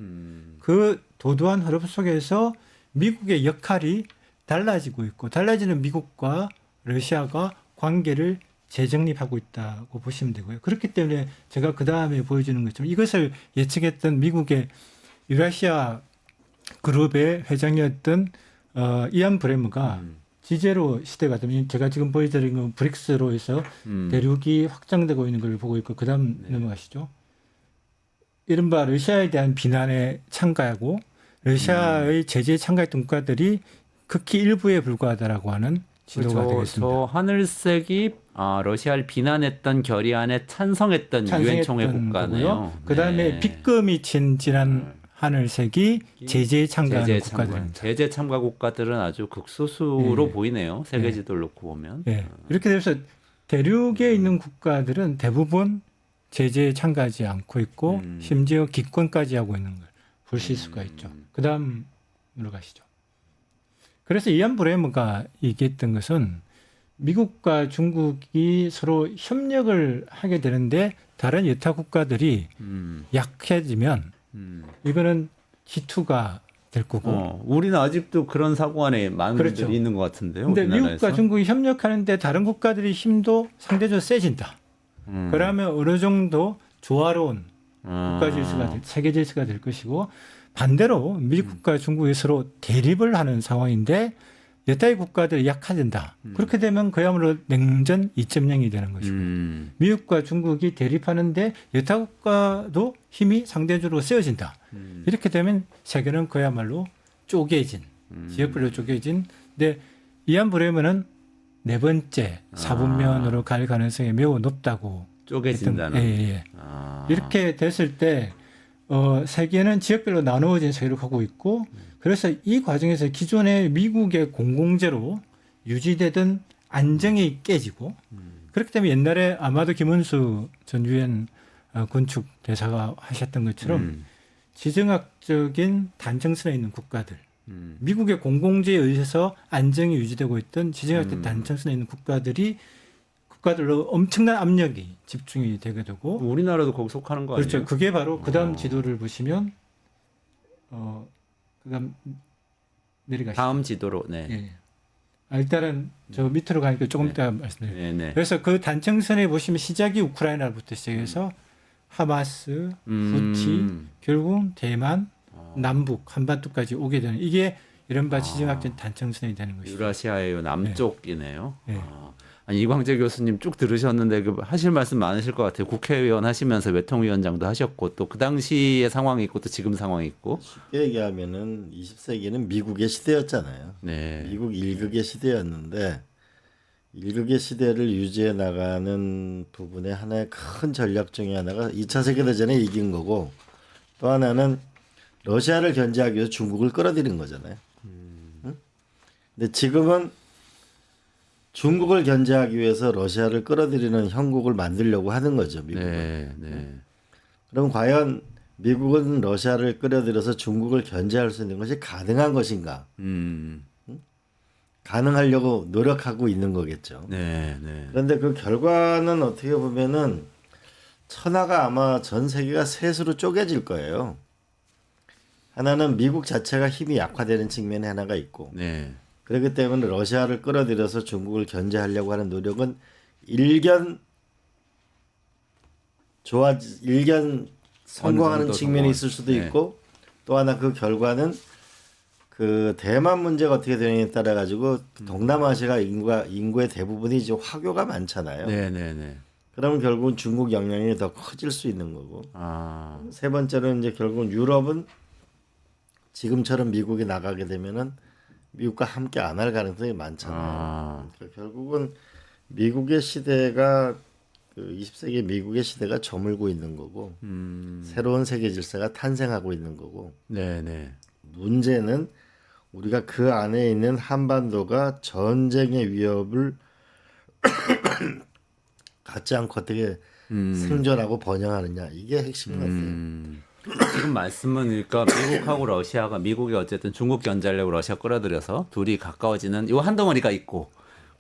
그 도도한 흐름 속에서 미국의 역할이 달라지고 있고 달라지는 미국과 러시아가 관계를 재정립하고 있다고 보시면 되고요. 그렇기 때문에 제가 그 다음에 보여주는 것처럼 이것을 예측했던 미국의 유라시아 그룹의 회장이었던 이안 브레머가 지제로 시대가 되면 제가 지금 보여드린 건 브릭스로 해서 대륙이 확장되고 있는 걸 보고 있고 그 다음 넘어가시죠. 이른바 러시아에 대한 비난에 참가하고 러시아의 제재에 참가했던 국가들이 극히 일부에 불과하다라고 하는 지도가 되겠습니다. 저 하늘색이 러시아를 비난했던 결의안에 찬성했던 유엔 총회 국가네요. 그다음에 네. 빗금이 친 진한 하늘색이 제재에 참가하는 국가들입니다. 제재 참가 국가들은 아주 극소수로 예. 보이네요. 세계 예. 지도를 놓고 보면. 예. 이렇게 돼서 대륙에 있는 국가들은 대부분 제재에 참가하지 않고 있고 심지어 기권까지 하고 있는 걸 볼 수 있을 수가 있죠. 그다음으로 가시죠. 그래서 이안 브레머가 얘기했던 것은 미국과 중국이 서로 협력을 하게 되는데 다른 여타 국가들이 약해지면 이거는 기투가 될 거고. 우리는 아직도 그런 사고 안에 많은 그렇죠. 분들이 있는 것 같은데요. 근데 우리나라에서. 미국과 중국이 협력하는데 다른 국가들의 힘도 상대적으로 세진다. 그러면 어느 정도 조화로운 국가 질서가 세계 질서가 될 것이고 반대로 미국과 중국이 서로 대립을 하는 상황인데 여타의 국가들이 약화된다. 그렇게 되면 그야말로 냉전 2.0이 되는 것이고 미국과 중국이 대립하는데 여타 국가도 힘이 상대적으로 세워진다. 이렇게 되면 세계는 그야말로 쪼개진 지역별로 쪼개진. 근데 이안 브레머는 네 번째 사분면으로 갈 가능성이 매우 높다고. 쪼개진다는. 예. 이렇게 됐을 때 세계는 지역별로 나누어진 세계로 가고 있고 그래서 이 과정에서 기존의 미국의 공공재로 유지되던 안정이 깨지고 그렇기 때문에 옛날에 아마도 김은수 전 유엔 건축 대사가 하셨던 것처럼 지정학적인 단층선에 있는 국가들 미국의 공공재에 의해서 안정이 유지되고 있던 지정학적 단층선에 있는 국가들로 엄청난 압력이 집중이 되게 되고 우리나라도 거기 속하는 거 아니에요? 그렇죠. 그게 바로 그다음 지도를 보시면 그다음 내려가시죠. 다음 지도로. 네. 예. 일단은 저 밑으로 가니까 조금 이따 말씀드릴게요. 네. 그래서 그 단층선에 보시면 시작이 우크라이나부터 시작해서 하마스, 후티, 결국 대만, 남북, 한반도까지 오게 되는 이게 이른바 지정학적 단층선이 되는 것이죠. 유라시아의 남쪽이네요. 네. 아니, 이광재 교수님 쭉 들으셨는데 하실 말씀 많으실 것 같아요. 국회의원 하시면서 외통위원장도 하셨고 또 그 당시의 상황이 있고 또 지금 상황이 있고. 쉽게 얘기하면은 20세기는 미국의 시대였잖아요. 네. 미국 일극의 시대였는데 일극의 시대를 유지해 나가는 부분의 하나의 큰 전략 중에 하나가 2차 세계대전에 이긴 거고 또 하나는 러시아를 견제하기 위해서 중국을 끌어들인 거잖아요. 응? 근데 지금은 중국을 견제하기 위해서 러시아를 끌어들이는 형국을 만들려고 하는 거죠, 미국은. 네. 그럼 과연 미국은 러시아를 끌어들여서 중국을 견제할 수 있는 것이 가능한 것인가? 가능하려고 노력하고 있는 거겠죠. 네. 그런데 그 결과는 어떻게 보면은 천하가 아마 전 세계가 셋으로 쪼개질 거예요. 하나는 미국 자체가 힘이 약화되는 측면이 하나가 있고 네. 그렇기 때문에 러시아를 끌어들여서 중국을 견제하려고 하는 노력은 일견 성공하는 정도 측면이 있을 수도 네. 있고 또 하나 그 결과는 그 대만 문제가 어떻게 되느냐에 따라 가지고 동남아시아 인구의 대부분이 이제 화교가 많잖아요. 네. 그러면 결국은 중국 영향이 더 커질 수 있는 거고. 세 번째는 이제 결국은 유럽은 지금처럼 미국이 나가게 되면은 미국과 함께 안 할 가능성이 많잖아요. 그러니까 결국은 미국의 시대가 그 20세기 미국의 시대가 저물고 있는 거고 새로운 세계 질서가 탄생하고 있는 거고. 네. 문제는 우리가 그 안에 있는 한반도가 전쟁의 위협을 갖지 않고 어떻게 생존하고 번영하느냐 이게 핵심 같아요. 지금 말씀은 그러니까 미국하고 러시아가 미국이 어쨌든 중국 견제하려고 러시아 끌어들여서 둘이 가까워지는 이 한 덩어리가 있고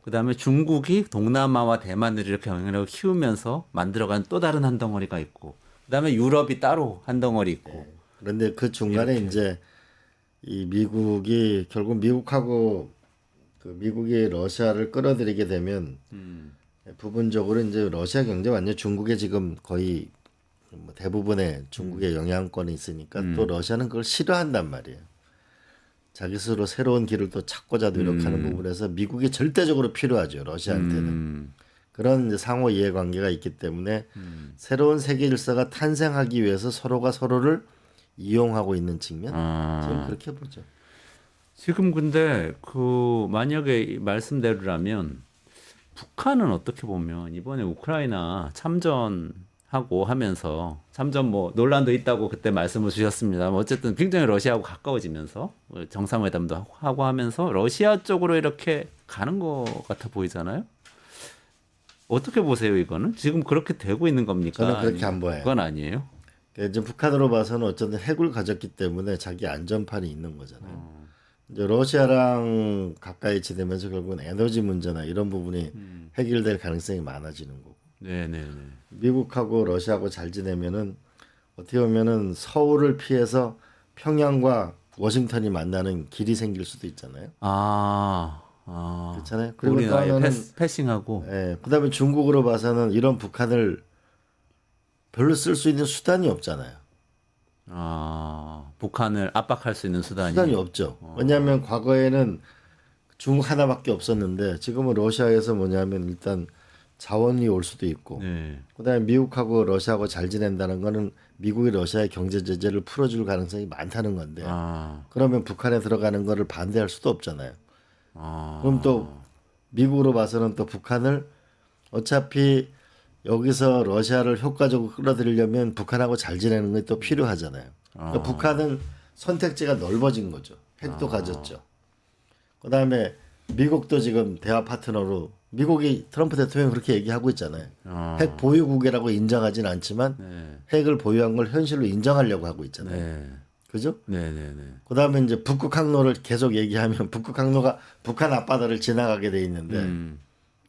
그다음에 중국이 동남아와 대만을 이렇게 영향력을 키우면서 만들어가는 또 다른 한 덩어리가 있고 그다음에 유럽이 따로 한 덩어리 있고 그런데 그 중간에 이제 이 미국이 결국 미국하고 그 미국이 러시아를 끌어들이게 되면 부분적으로 이제 러시아 경제 완전 중국에 지금 거의 뭐 대부분의 중국의 영향권이 있으니까 또 러시아는 그걸 싫어한단 말이에요. 자기 스스로 새로운 길을 또 찾고자 노력하는 부분에서 미국이 절대적으로 필요하죠. 러시아한테는. 그런 이제 상호 이해관계가 있기 때문에 새로운 세계 질서가 탄생하기 위해서 서로가 서로를 이용하고 있는 측면 아. 저는 그렇게 보죠. 지금 근데 그 만약에 이 말씀대로라면 북한은 어떻게 보면 이번에 우크라이나 참전하고 하면서 참전 뭐 논란도 있다고 그때 말씀을 주셨습니다. 어쨌든 굉장히 러시아하고 가까워지면서 정상회담도 하고 하면서 러시아 쪽으로 이렇게 가는 것 같아 보이잖아요. 어떻게 보세요, 이거는? 지금 그렇게 되고 있는 겁니까? 저는 그렇게 안 보여요. 그건 아니에요. 이제 북한으로 봐서는 어쨌든 핵을 가졌기 때문에 자기 안전판이 있는 거잖아요. 이제 러시아랑 가까이 지내면서 결국은 에너지 문제나 이런 부분이 해결될 가능성이 많아지는 거고. 네네네. 미국하고 러시아하고 잘 지내면은 어떻게 보면은 서울을 피해서 평양과 워싱턴이 만나는 길이 생길 수도 있잖아요. 그렇잖아요. 그리고 또 우리나라에 하나는 패싱하고. 예, 그다음에 중국으로 봐서는 이런 북한을 별로 쓸 수 있는 수단이 없잖아요. 북한을 압박할 수 있는 수단이 없죠. 왜냐하면 과거에는 중국 하나밖에 없었는데 지금은 러시아에서 뭐냐면 일단 자원이 올 수도 있고 네. 그다음에 미국하고 러시아하고 잘 지낸다는 거는 미국이 러시아의 경제 제재를 풀어줄 가능성이 많다는 건데 그러면 북한에 들어가는 거를 반대할 수도 없잖아요. 그럼 또 미국으로 봐서는 또 북한을 어차피 여기서 러시아를 효과적으로 끌어들이려면 북한하고 잘 지내는 게 또 필요하잖아요. 그러니까 북한은 선택지가 넓어진 거죠. 핵도 가졌죠. 그다음에 미국도 지금 대화 파트너로 미국이 트럼프 대통령이 그렇게 얘기하고 있잖아요. 핵 보유국이라고 인정하진 않지만 핵을 보유한 걸 현실로 인정하려고 하고 있잖아요. 네. 그죠? 네네네. 그다음에 이제 북극 항로를 계속 얘기하면 북극 항로가 북한 앞바다를 지나가게 돼 있는데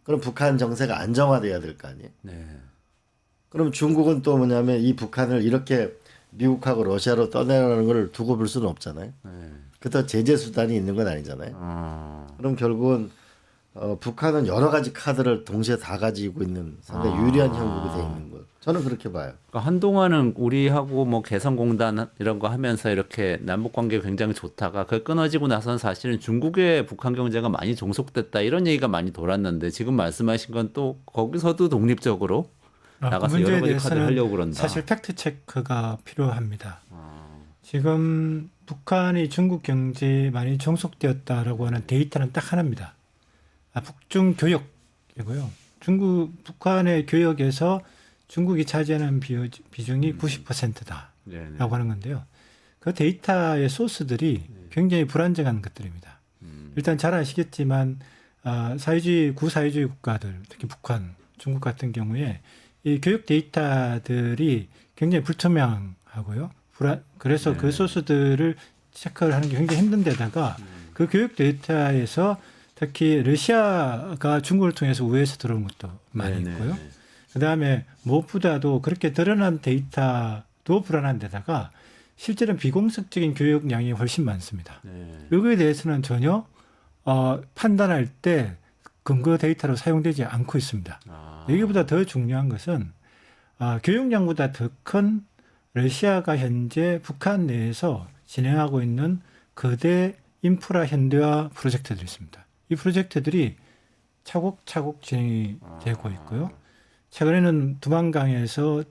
그럼 북한 정세가 안정화돼야 될 거 아니에요. 네. 그럼 중국은 또 뭐냐면 이 북한을 이렇게 미국하고 러시아로 떠내려는 걸 두고 볼 수는 없잖아요. 그렇다고 제재 수단이 있는 건 아니잖아요. 그럼 결국은 북한은 여러 가지 카드를 동시에 다 가지고 있는 상당히 유리한 형국이 돼 있는 거예요. 저는 그렇게 봐요. 그러니까 한동안은 우리하고 뭐 개성공단 이런 거 하면서 이렇게 남북 관계 굉장히 좋다가 그 끊어지고 나서는 사실은 중국의 북한 경제가 많이 종속됐다 이런 얘기가 많이 돌았는데 지금 말씀하신 건 또 거기서도 독립적으로 그 나가서 문제에 여러 가지 카드를 대해서는 하려고 그런다. 사실 팩트 체크가 필요합니다. 지금 북한이 중국 경제에 많이 종속되었다라고 하는 데이터는 딱 하나입니다. 북중 교역이고요. 북한의 교역에서 중국이 차지하는 비중이 90%다라고 하는 건데요. 그 데이터의 소스들이 굉장히 불안정한 것들입니다. 일단 잘 아시겠지만 구사회주의 국가들, 특히 북한, 중국 같은 경우에 이 교육 데이터들이 굉장히 불투명하고요. 그래서 그 소스들을 체크를 하는 게 굉장히 힘든 데다가 그 교육 데이터에서 특히 러시아가 중국을 통해서 우회해서 들어온 것도 많이 있고요. 그다음에 무엇보다도 그렇게 드러난 데이터도 불안한 데다가 실제로는 비공식적인 교육량이 훨씬 많습니다. 여기에 대해서는 전혀 판단할 때 근거 데이터로 사용되지 않고 있습니다. 여기보다 더 중요한 것은 교육량보다 더 큰 러시아가 현재 북한 내에서 진행하고 있는 거대 인프라 현대화 프로젝트들이 있습니다. 이 프로젝트들이 차곡차곡 진행이 되고 있고요. 최근에는 두만강에서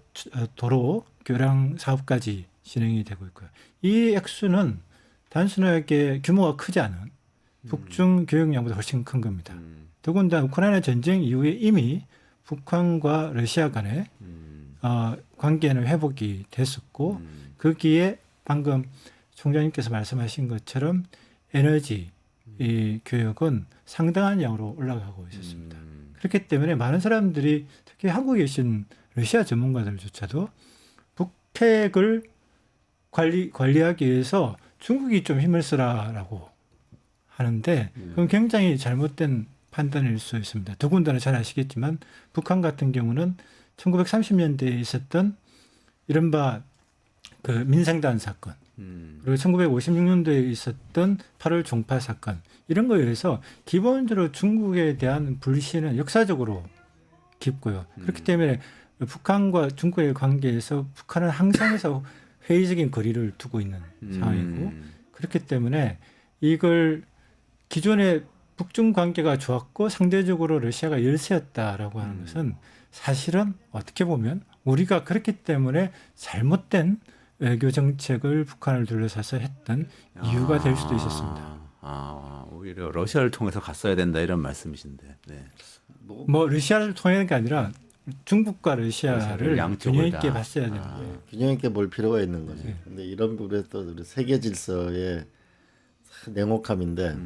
도로 교량 사업까지 진행이 되고 있고요. 이 액수는 단순하게 규모가 크지 않은 북중 교역량보다 훨씬 큰 겁니다. 더군다나 우크라이나 전쟁 이후에 이미 북한과 러시아 간의 관계는 회복이 됐었고 거기에 방금 총장님께서 말씀하신 것처럼 에너지 이 교역은 상당한 양으로 올라가고 있었습니다. 그렇기 때문에 많은 사람들이 특히 한국에 계신 러시아 전문가들조차도 북핵을 관리하기 위해서 중국이 좀 힘을 쓰라라고 하는데 그건 굉장히 잘못된 판단일 수 있습니다. 더군다나 잘 아시겠지만 북한 같은 경우는 1930년대에 있었던 이른바 그 민생단 사건 그리고 1956년도에 있었던 8월 종파 사건 이런 거에 의해서 기본적으로 중국에 대한 불신은 역사적으로 깊고요. 그렇기 때문에 북한과 중국의 관계에서 북한은 항상에서 회의적인 거리를 두고 있는 상황이고 그렇기 때문에 이걸 기존의 북중 관계가 좋았고 상대적으로 러시아가 열세였다라고 하는 것은 사실은 어떻게 보면 우리가 그렇기 때문에 잘못된 외교 정책을 북한을 둘러싸서 했던 이유가 될 수도 있었습니다. 오히려 러시아를 통해서 갔어야 된다 이런 말씀이신데. 네. 뭐 러시아를 통한 게 아니라 중국과 러시아를 양쪽을 균형 있게 다. 봤어야 됩니다. 균형 있게 볼 필요가 있는 거죠. 네. 근데 이런 부분에 또 우리 세계 질서의 냉혹함인데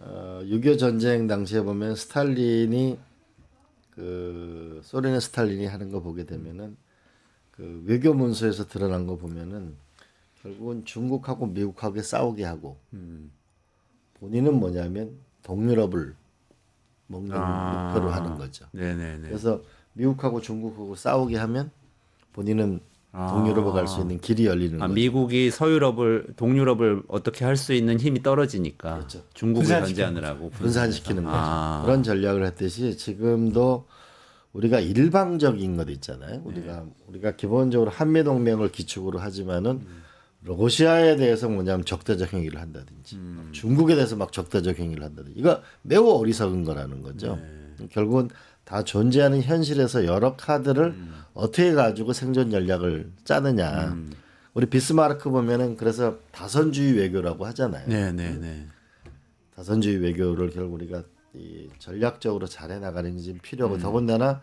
6.25 전쟁 당시에 보면 스탈린이 그 소련의 스탈린이 하는 거 보게 되면은 그 외교 문서에서 드러난 거 보면은 결국은 중국하고 미국하고 싸우게 하고 본인은 뭐냐면 동유럽을 먹는 목표로 하는 거죠. 네네네. 그래서 미국하고 중국하고 싸우게 하면 본인은 동유럽을 갈 수 있는 길이 열리는 거죠. 미국이 동유럽을 어떻게 할 수 있는 힘이 떨어지니까 그렇죠. 중국을 분산시키는 견제하느라고 분산시키는 거죠. 그런 전략을 했듯이 지금도 우리가 일방적인 것 있잖아요. 우리가 기본적으로 한미 동맹을 기축으로 하지만은 러시아에 대해서 뭐냐면 적대적 행위를 한다든지 중국에 대해서 막 적대적 행위를 한다든지 이거 매우 어리석은 거라는 거죠. 결국은 다 존재하는 현실에서 여러 카드를 어떻게 가지고 생존 전략을 짜느냐. 우리 비스마르크 보면은 그래서 다선주의 외교라고 하잖아요. 네네네. 다선주의 외교를 결국 우리가 이 전략적으로 잘해 나가는 게 지금 필요하고 더군다나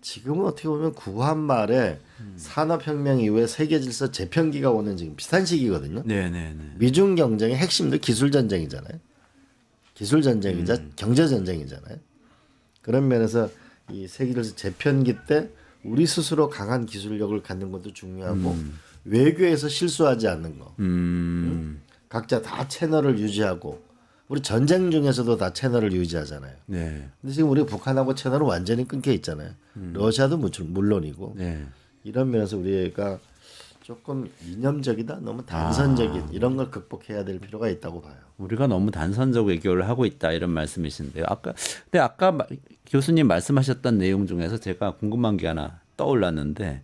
지금은 어떻게 보면 구한 말에 산업혁명 이후에 세계 질서 재편기가 오는 지금 비슷한 시기거든요. 네네네. 미중 경쟁의 핵심도 기술 전쟁이잖아요. 기술 전쟁이자 경제 전쟁이잖아요. 그런 면에서 이 세계 질서 재편기 때 우리 스스로 강한 기술력을 갖는 것도 중요하고 외교에서 실수하지 않는 거. 각자 다 채널을 유지하고 우리 전쟁 중에서도 다 채널을 유지하잖아요. 네. 근데 지금 우리 북한하고 채널은 완전히 끊겨 있잖아요. 러시아도 물론이고 네. 이런 면에서 우리가 조금 이념적이다, 너무 단선적인 이런 걸 극복해야 될 필요가 있다고 봐요. 우리가 너무 단선적 외교를 하고 있다 이런 말씀이신데요. 근데 아까 교수님 말씀하셨던 내용 중에서 제가 궁금한 게 하나 떠올랐는데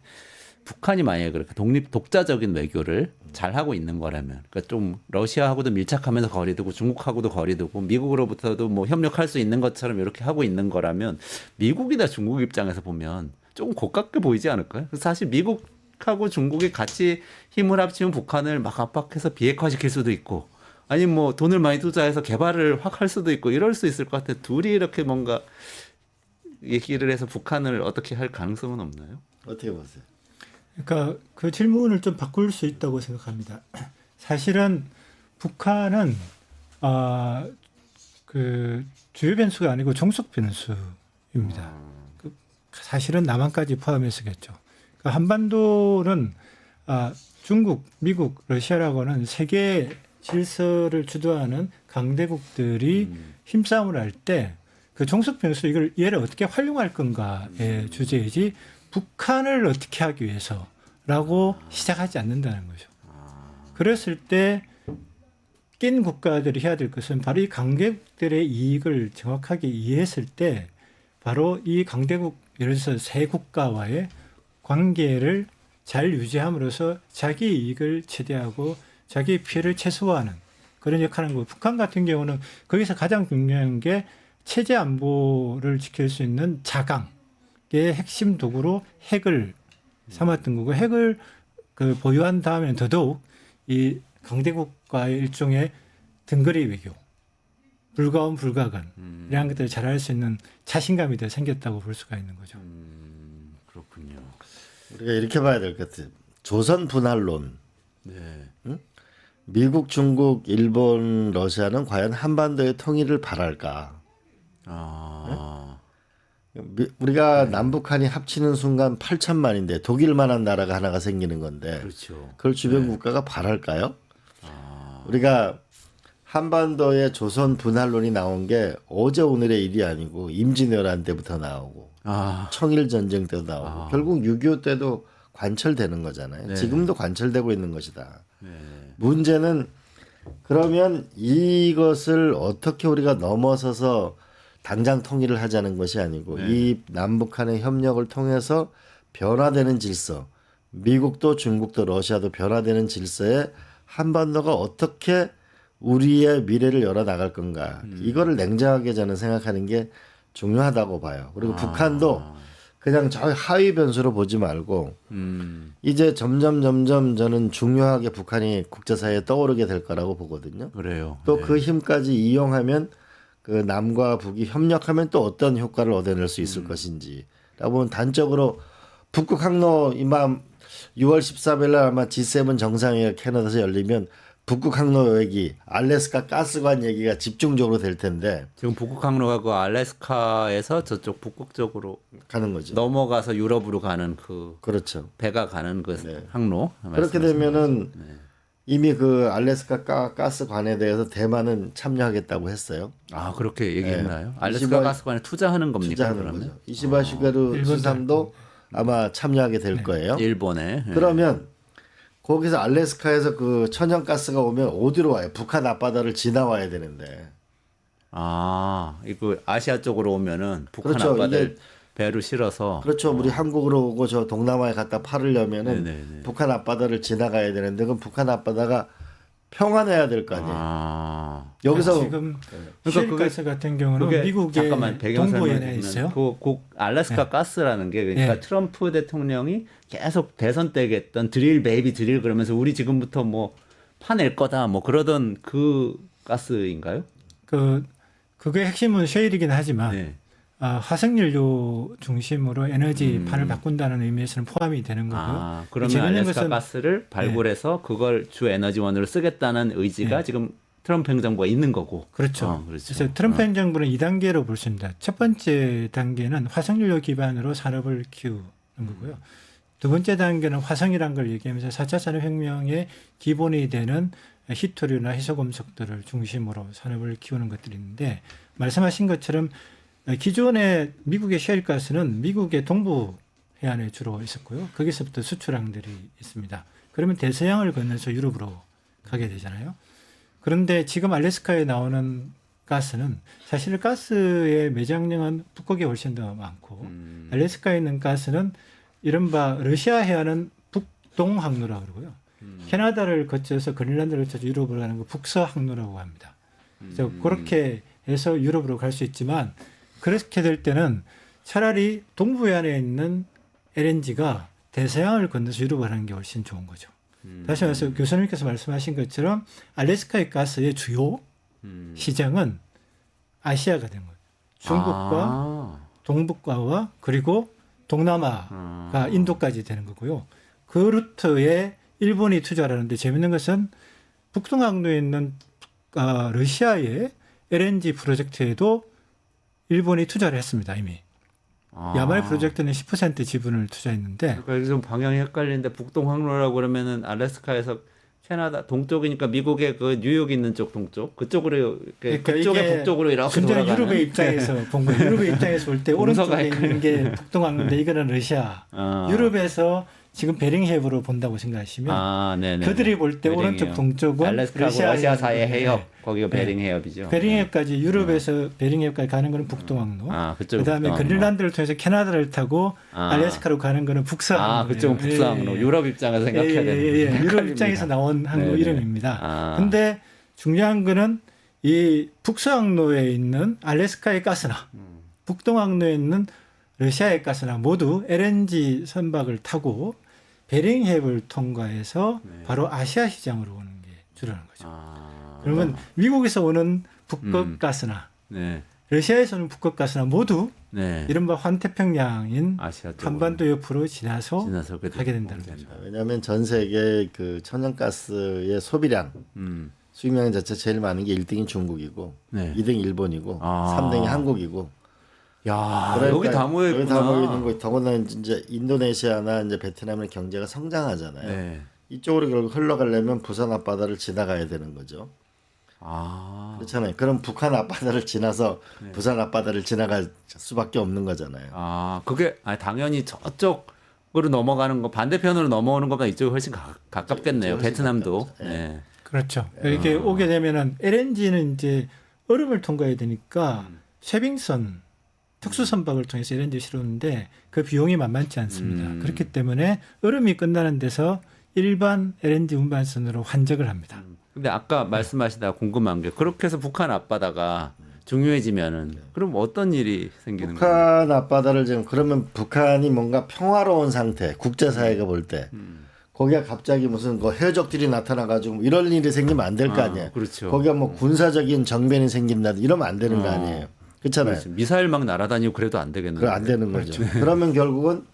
북한이 만약에 그렇게 독자적인 외교를 잘 하고 있는 거라면, 그러니까 좀 러시아하고도 밀착하면서 거리두고 중국하고도 거리두고 미국으로부터도 뭐 협력할 수 있는 것처럼 이렇게 하고 있는 거라면 미국이나 중국 입장에서 보면 좀 고깝게 보이지 않을까요? 사실 미국하고 중국이 같이 힘을 합치면 북한을 막 압박해서 비핵화시킬 수도 있고, 아니면 뭐 돈을 많이 투자해서 개발을 확 할 수도 있고 이럴 수 있을 것 같아요. 둘이 이렇게 뭔가 얘기를 해서 북한을 어떻게 할 가능성은 없나요? 어떻게 보세요? 그러니까 그 질문을 좀 바꿀 수 있다고 생각합니다. 사실은 북한은 그 주요 변수가 아니고 종속 변수입니다. 그 사실은 남한까지 포함해서겠죠. 그러니까 한반도는 중국, 미국, 러시아라고는 세계 질서를 주도하는 강대국들이 힘싸움을 할 때 그 종속 변수 이걸 얘를 어떻게 활용할 건가의 주제이지 북한을 어떻게 하기 위해서라고 시작하지 않는다는 거죠. 그랬을 때 낀 국가들이 해야 될 것은 바로 이 강대국들의 이익을 정확하게 이해했을 때 바로 이 강대국 예를 들어서 세 국가와의 관계를 잘 유지함으로써 자기 이익을 최대하고 자기 피해를 최소화하는 그런 역할을 하는 거고, 북한 같은 경우는 거기서 가장 중요한 게 체제 안보를 지킬 수 있는 자강의 핵심 도구로 핵을 삼았던 거고, 핵을 그 보유한 다음에 더더욱 이 강대국과의 일종의 등거리 외교, 불가원 불가간 이런 것들을 잘할 수 있는 자신감이 더 생겼다고 볼 수가 있는 거죠. 그렇군요. 우리가 이렇게 봐야 될 것 같아요. 조선 분할론. 네. 미국, 중국, 일본, 러시아는 과연 한반도의 통일을 바랄까? 우리가 남북한이 합치는 순간 8천만인데 독일만한 나라가 하나가 생기는 건데 그렇죠. 그걸 주변 국가가 바랄까요? 우리가 한반도의 조선 분할론이 나온 게 어제 오늘의 일이 아니고 임진왜란 때부터 나오고 청일 전쟁 때도 나오고 결국 6.25 때도 관철되는 거잖아요. 네. 지금도 관철되고 있는 것이다. 네. 문제는 그러면 이것을 어떻게 우리가 넘어서서 당장 통일을 하자는 것이 아니고 이 남북한의 협력을 통해서 변화되는 질서, 미국도 중국도 러시아도 변화되는 질서에 한반도가 어떻게 우리의 미래를 열어 나갈 건가, 이거를 냉정하게 저는 생각하는 게 중요하다고 봐요. 그리고 북한도 그냥 저 하위 변수로 보지 말고 이제 점점 저는 중요하게 북한이 국제사회에 떠오르게 될 거라고 보거든요. 그래요. 또 그 힘까지 이용하면 그 남과 북이 협력하면 또 어떤 효과를 얻어낼 수 있을 것인지라고 보면 단적으로 북극 항로 이맘 6월 13일 날 아마 G7 정상회의가 캐나다에서 열리면 북극 항로 얘기, 알래스카 가스관 얘기가 집중적으로 될 텐데 지금 북극 항로가 그 알래스카에서 저쪽 북극 쪽으로 가는 거죠. 넘어가서 유럽으로 가는 그 그렇죠. 배가 가는 그 네. 항로. 그렇게 되면은 이미 그 알래스카 가스관에 대해서 대만은 참여하겠다고 했어요. 아 그렇게 얘기했나요? 네. 알래스카 20월 가스관에 투자하는 겁니까? 투자하는 그러면 거죠. 이시바 슈게루 일본도 수상도 아마 참여하게 될 거예요. 일본에. 그러면 거기서 알래스카에서 그 천연가스가 오면 어디로 와요? 북한 앞바다를 지나와야 되는데. 아 이거 아시아 쪽으로 오면은 북한 그렇죠. 앞바다를 이게- 배로 실어서. 그렇죠. 우리 한국으로 오고 저 동남아에 갖다 팔으려면은 네네네. 북한 앞바다를 지나가야 되는데 그럼 북한 앞바다가 평안해야 될 거 아니에요. 아. 여기서 지금 그러니까 셰일가스 같은 경우는 그게 미국의 잠깐만 배경 동부에 설명해 있어요. 그 알래스카 가스라는 게 그러니까 네. 트럼프 대통령이 계속 대선 때 했던 드릴 베이비 드릴 그러면서 우리 지금부터 뭐 파낼 거다 뭐 그러던 그 가스인가요? 그게 핵심은 셰일이긴 하지만 네. 화석연료 중심으로 에너지판을 바꾼다는 의미에서는 포함이 되는 거고요. 아, 그러면 재밌는 알래스카 것은- 가스를 발굴해서 그걸 주 에너지원으로 쓰겠다는 의지가 네. 지금 트럼프 행정부가 있는 거고. 그렇죠. 그렇죠. 그래서 트럼프 행정부는 2단계로 볼 수 있습니다. 첫 번째 단계는 화석연료 기반으로 산업을 키우는 거고요. 두 번째 단계는 화성이라는 걸 얘기하면서 4차 산업혁명의 기본이 되는 희토류나 희소금속들을 중심으로 산업을 키우는 것들이 있는데 말씀하신 것처럼 기존의 미국의 셰일가스는 미국의 동부 해안에 주로 있었고요. 거기서부터 수출항들이 있습니다. 그러면 대서양을 건너서 유럽으로 가게 되잖아요. 그런데 지금 알래스카에 나오는 가스는 사실 가스의 매장량은 북극에 훨씬 더 많고 알래스카에 있는 가스는 이른바 러시아 해안은 북동 항로라고 그러고요. 캐나다를 거쳐서 그린란드를 거쳐서 유럽으로 가는 거 북서 항로라고 합니다. 그래서 그렇게 해서 유럽으로 갈 수 있지만 그렇게 될 때는 차라리 동부 해안에 있는 LNG가 대서양을 건너서 유럽을 하는 게 훨씬 좋은 거죠. 다시 말해서 교수님께서 말씀하신 것처럼 알래스카의 가스의 주요 시장은 아시아가 된 거예요. 중국과 동북아와 그리고 동남아가 인도까지 되는 거고요. 그 루트에 일본이 투자를 하는데 재밌는 것은 북동항로에 있는 러시아의 LNG 프로젝트에도 일본이 투자를 했습니다. 이미. 야말 프로젝트는 10% 지분을 투자했는데 그러니까 좀 방향이 헷갈리는데 북동 항로라고 그러면은 알래스카에서 캐나다 동쪽이니까 미국의 그 뉴욕 있는 쪽 동쪽 그쪽으로 그러니까 그쪽에 이게 북쪽으로 이렇게 순전 돌아가는 유럽의 입장에서 본 거예요. 유럽의 입장에서 볼 때 동서가 오른쪽에 있는 게 북동항로인데 이거는 러시아. 유럽에서 지금 베링해협으로 본다고 생각하시면 네네. 그들이 볼 때 오른쪽 동쪽은 알래스카하고 러시아 사이의 네. 해협 거기가 네. 베링 해협이죠. 베링해협까지 유럽에서 베링해협까지 가는 거는 북동항로. 그쪽 그다음에 북동항로. 그린란드를 통해서 캐나다를 타고 알래스카로 가는 거는 북서항로. 그쪽은 북서항로. 유럽 입장에서 생각해야 되는 유럽 헷갈립니다. 입장에서 나온 항로 네네. 이름입니다. 근데 중요한 거는 이 북서항로에 있는 알래스카의 가스나 북동항로에 있는 러시아의 가스나 모두 LNG 선박을 타고 베링해협을 통과해서 바로 아시아 시장으로 오는 게 주라는 거죠. 그러면 미국에서 오는 북극 가스나 네. 러시아에서 오는 북극 가스나 모두 네. 이른바 환태평양인 아시아 쪽으로 한반도 옆으로 지나서 지나서 가게 된다는 거죠. 왜냐하면 전 세계 그 천연가스의 소비량 수입량 자체 제일 많은 게 1등이 중국이고 네. 2등이 일본이고 3등이 한국이고. 야, 그러니까 여기 다 모여 여기 있구나. 다 모여 있는 거. 더구나 이제 인도네시아나 이제 베트남의 경제가 성장하잖아요. 네. 이쪽으로 결국 흘러가려면 부산 앞바다를 지나가야 되는 거죠. 그렇잖아요. 그럼 북한 앞바다를 지나서 부산 앞바다를 지나갈 수밖에 없는 거잖아요. 그게 당연히 저쪽으로 넘어가는 거 반대편으로 넘어오는 것보다 이쪽이 훨씬 가깝겠네요. 훨씬 베트남도. 가깝죠. 네. 그렇죠. 이렇게 오게 되면은 LNG는 이제 얼음을 통과해야 되니까 쇄빙선 특수 선박을 통해서 LNG 실었는데 그 비용이 만만치 않습니다. 그렇기 때문에 얼음이 끝나는 데서 일반 LNG 운반선으로 환적을 합니다. 근데 아까 말씀하시다가 궁금한 게 그렇게 해서 북한 앞바다가 중요해지면은 그럼 어떤 일이 생기는 거예요? 북한 앞바다를 지금 그러면 북한이 뭔가 평화로운 상태, 국제사회가 볼 때 거기가 갑자기 무슨 그 해적들이 나타나가지고 뭐 이런 일이 생기면 안 될 거 아니에요. 그렇죠. 거기가 뭐 군사적인 정변이 생긴다 이러면 안 되는 거 아니에요. 그렇잖아요. 그렇죠. 미사일 막 날아다니고 그래도 안 되겠네요. 그럼 안 되는 거죠. 그러면 결국은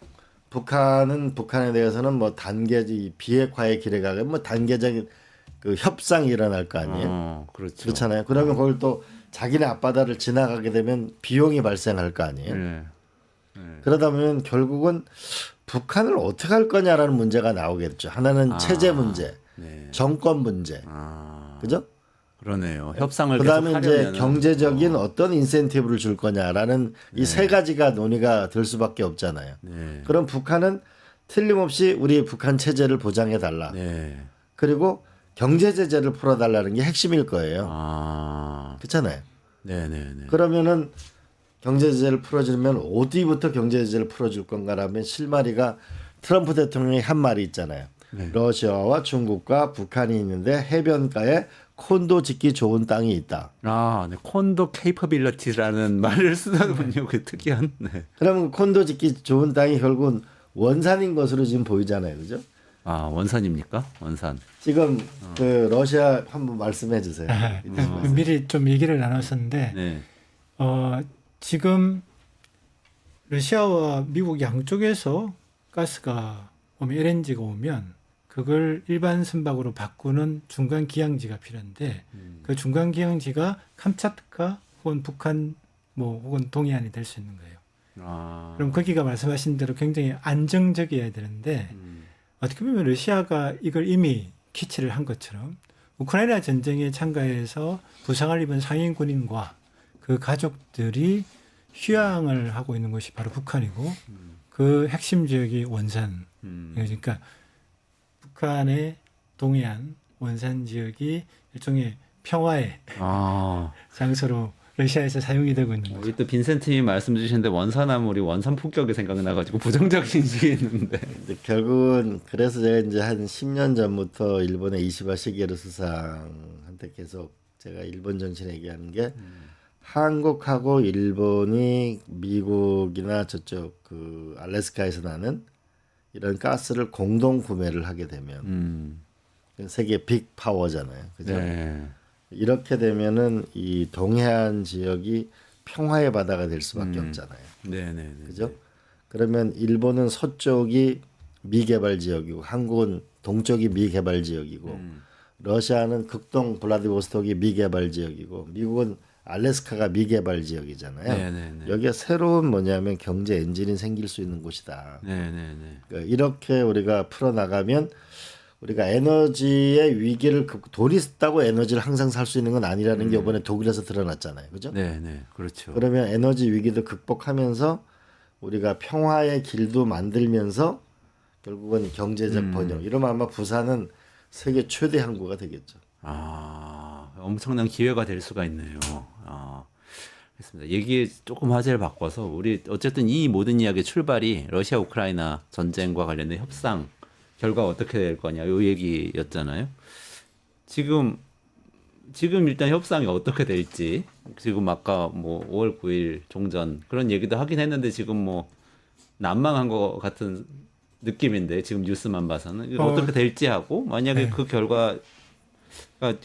북한에 대해서는 뭐 단계지 비핵화의 길에 가게 뭐 단계적인 그 협상이 일어날 거 아니에요. 그렇죠. 그렇잖아요. 그러면 그걸 또 자기네 앞바다를 지나가게 되면 비용이 발생할 거 아니에요. 네. 그러다 보면 결국은 북한을 어떻게 할 거냐라는 문제가 나오겠죠. 하나는 체제 문제, 네. 정권 문제, 그죠? 그러네요. 협상을 그다음에 계속 이제 하려면은 경제적인 어떤 인센티브를 줄 거냐라는 이 세 가지가 논의가 될 수밖에 없잖아요. 네. 그럼 북한은 틀림없이 우리 북한 체제를 보장해 달라. 네. 그리고 경제 제재를 풀어 달라는 게 핵심일 거예요. 그렇잖아요. 네네네. 그러면은 경제 제재를 풀어주면 어디부터 경제 제재를 풀어줄 건가라면 실마리가 트럼프 대통령이 한 말이 있잖아요. 네. 러시아와 중국과 북한이 있는데 해변가에 콘도 짓기 좋은 땅이 있다. 네. 콘도 케이퍼빌리티라는 말을 쓰다군요. 그 특이한. 네. 그러면 콘도 짓기 좋은 땅이 결국은 원산인 것으로 지금 보이잖아요, 그죠? 원산입니까? 원산. 지금 그 러시아 한번 말씀해 주세요. 미리 좀 얘기를 나눴었는데 네. 지금 러시아와 미국 양쪽에서 가스가 오면 LNG가 오면 그걸 일반 선박으로 바꾸는 중간 기항지가 필요한데 그 중간 기항지가 캄차트카 혹은 북한 뭐 혹은 동해안이 될 수 있는 거예요. 그럼 거기가 말씀하신 대로 굉장히 안정적이어야 되는데 어떻게 보면 러시아가 이걸 이미 캐치를 한 것처럼 우크라이나 전쟁에 참가해서 부상을 입은 상인 군인과 그 가족들이 휴양을 하고 있는 곳이 바로 북한이고 그 핵심 지역이 원산. 그러니까 북한의 동해안 원산 지역이 일종의 평화의 장소로 러시아에서 사용이 되고 있는 거죠. 우리 또 빈센트님 말씀 주시는데 원산하면 우리 원산 폭격이 생각나가지고 부정적인 인식이 있는데. 결국은 그래서 제가 이제 한 10년 전부터 일본의 이시바 시게루 수상한테 계속 제가 일본 정신 얘기하는 게 한국하고 일본이 미국이나 저쪽 그 알래스카에서 나는 이런 가스를 공동 구매를 하게 되면 세계 빅 파워잖아요. 그죠? 네. 이렇게 되면은 이 동해안 지역이 평화의 바다가 될 수밖에 없잖아요. 네네. 그죠? 그러면 일본은 서쪽이 미개발 지역이고 한국은 동쪽이 미개발 지역이고 러시아는 극동 블라디보스톡이 미개발 지역이고 미국은 알래스카가 미개발 지역이잖아요. 네네네. 여기에 새로운 뭐냐면 경제 엔진이 생길 수 있는 곳이다. 네네네. 그러니까 이렇게 우리가 풀어나가면 우리가 에너지의 위기를 돈이 있다고 에너지를 항상 살 수 있는 건 아니라는 게 이번에 독일에서 드러났잖아요. 그죠? 네네. 그렇죠. 그러면 에너지 위기도 극복하면서 우리가 평화의 길도 만들면서 결국은 경제적 번영. 이러면 아마 부산은 세계 최대 항구가 되겠죠. 엄청난 기회가 될 수가 있네요. 알겠습니다. 얘기 조금 화제를 바꿔서 우리 어쨌든 이 모든 이야기의 출발이 러시아 우크라이나 전쟁과 관련된 협상 결과가 어떻게 될 거냐 이 얘기였잖아요. 지금 일단 협상이 어떻게 될지 지금 아까 뭐 5월 9일 종전 그런 얘기도 하긴 했는데 지금 뭐 난망한 것 같은 느낌인데 지금 뉴스만 봐서는 이거 어떻게 될지 하고 만약에 그 결과가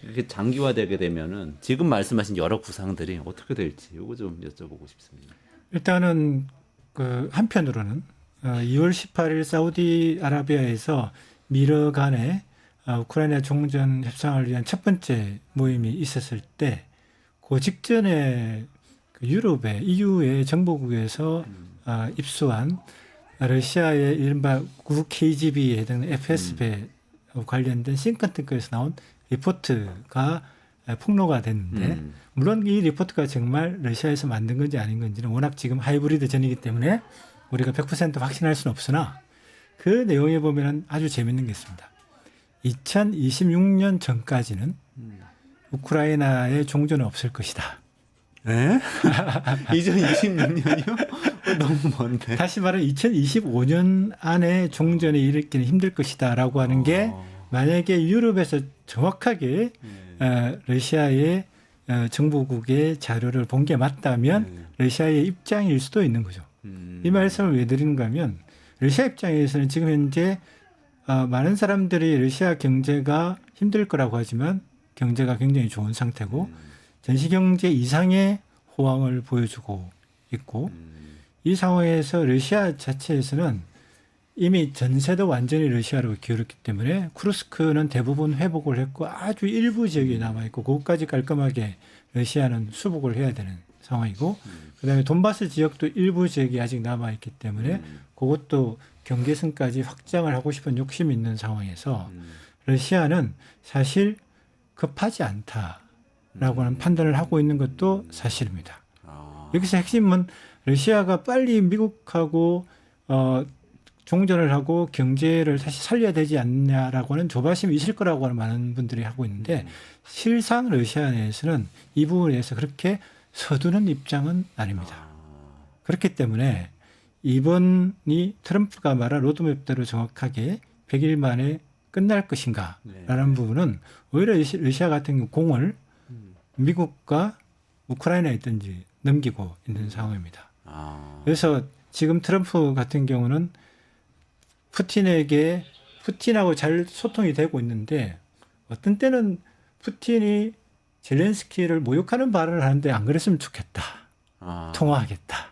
이렇게 장기화되게 되면은 지금 말씀하신 여러 구상들이 어떻게 될지 이거 좀 여쭤보고 싶습니다. 일단은 그 한편으로는 2월 18일 사우디아라비아에서 미러 간에 우크라이나 종전 협상을 위한 첫 번째 모임이 있었을 때 그 직전에 그 유럽의 EU의 정보국에서 입수한 러시아의 이른바 9KGB에 해당하는 FSB에 관련된 싱크탱크에서 나온 리포트가 폭로가 됐는데 물론 이 리포트가 정말 러시아에서 만든 건지 아닌 건지는 워낙 지금 하이브리드 전이기 때문에 우리가 100% 확신할 수는 없으나 그 내용에 보면 아주 재밌는 게 있습니다. 2026년 전까지는 우크라이나의 종전은 없을 것이다. 에? 2026년이요? 너무 먼데. 다시 말해 2025년 안에 종전에 이르기는 힘들 것이다라고 하는 게 만약에 유럽에서 정확하게 러시아의 정보국의 자료를 본 게 맞다면 러시아의 입장일 수도 있는 거죠. 이 말씀을 왜 드리는가 하면 러시아 입장에서는 지금 현재 많은 사람들이 러시아 경제가 힘들 거라고 하지만 경제가 굉장히 좋은 상태고 전시경제 이상의 호황을 보여주고 있고 이 상황에서 러시아 자체에서는 이미 전세도 완전히 러시아로 기울었기 때문에 쿠르스크는 대부분 회복을 했고 아주 일부 지역이 남아있고 그것까지 깔끔하게 러시아는 수복을 해야 되는 상황이고 그다음에 돈바스 지역도 일부 지역이 아직 남아있기 때문에 그것도 경계선까지 확장을 하고 싶은 욕심이 있는 상황에서 러시아는 사실 급하지 않다라고 하는 판단을 하고 있는 것도 사실입니다. 여기서 핵심은 러시아가 빨리 미국하고 종전을 하고 경제를 다시 살려야 되지 않냐라고 하는 조바심이 있을 거라고 하는 많은 분들이 하고 있는데 실상 러시아 내에서는 이 부분에 대해서 그렇게 서두는 입장은 아닙니다. 그렇기 때문에 이번이 트럼프가 말한 로드맵대로 정확하게 100일 만에 끝날 것인가라는 부분은 오히려 러시아 같은 경우 공을 미국과 우크라이나에 있든지 넘기고 있는 상황입니다. 그래서 지금 트럼프 같은 경우는 푸틴하고 잘 소통이 되고 있는데 어떤 때는 푸틴이 젤렌스키를 모욕하는 발언을 하는데 안 그랬으면 좋겠다. 통화하겠다.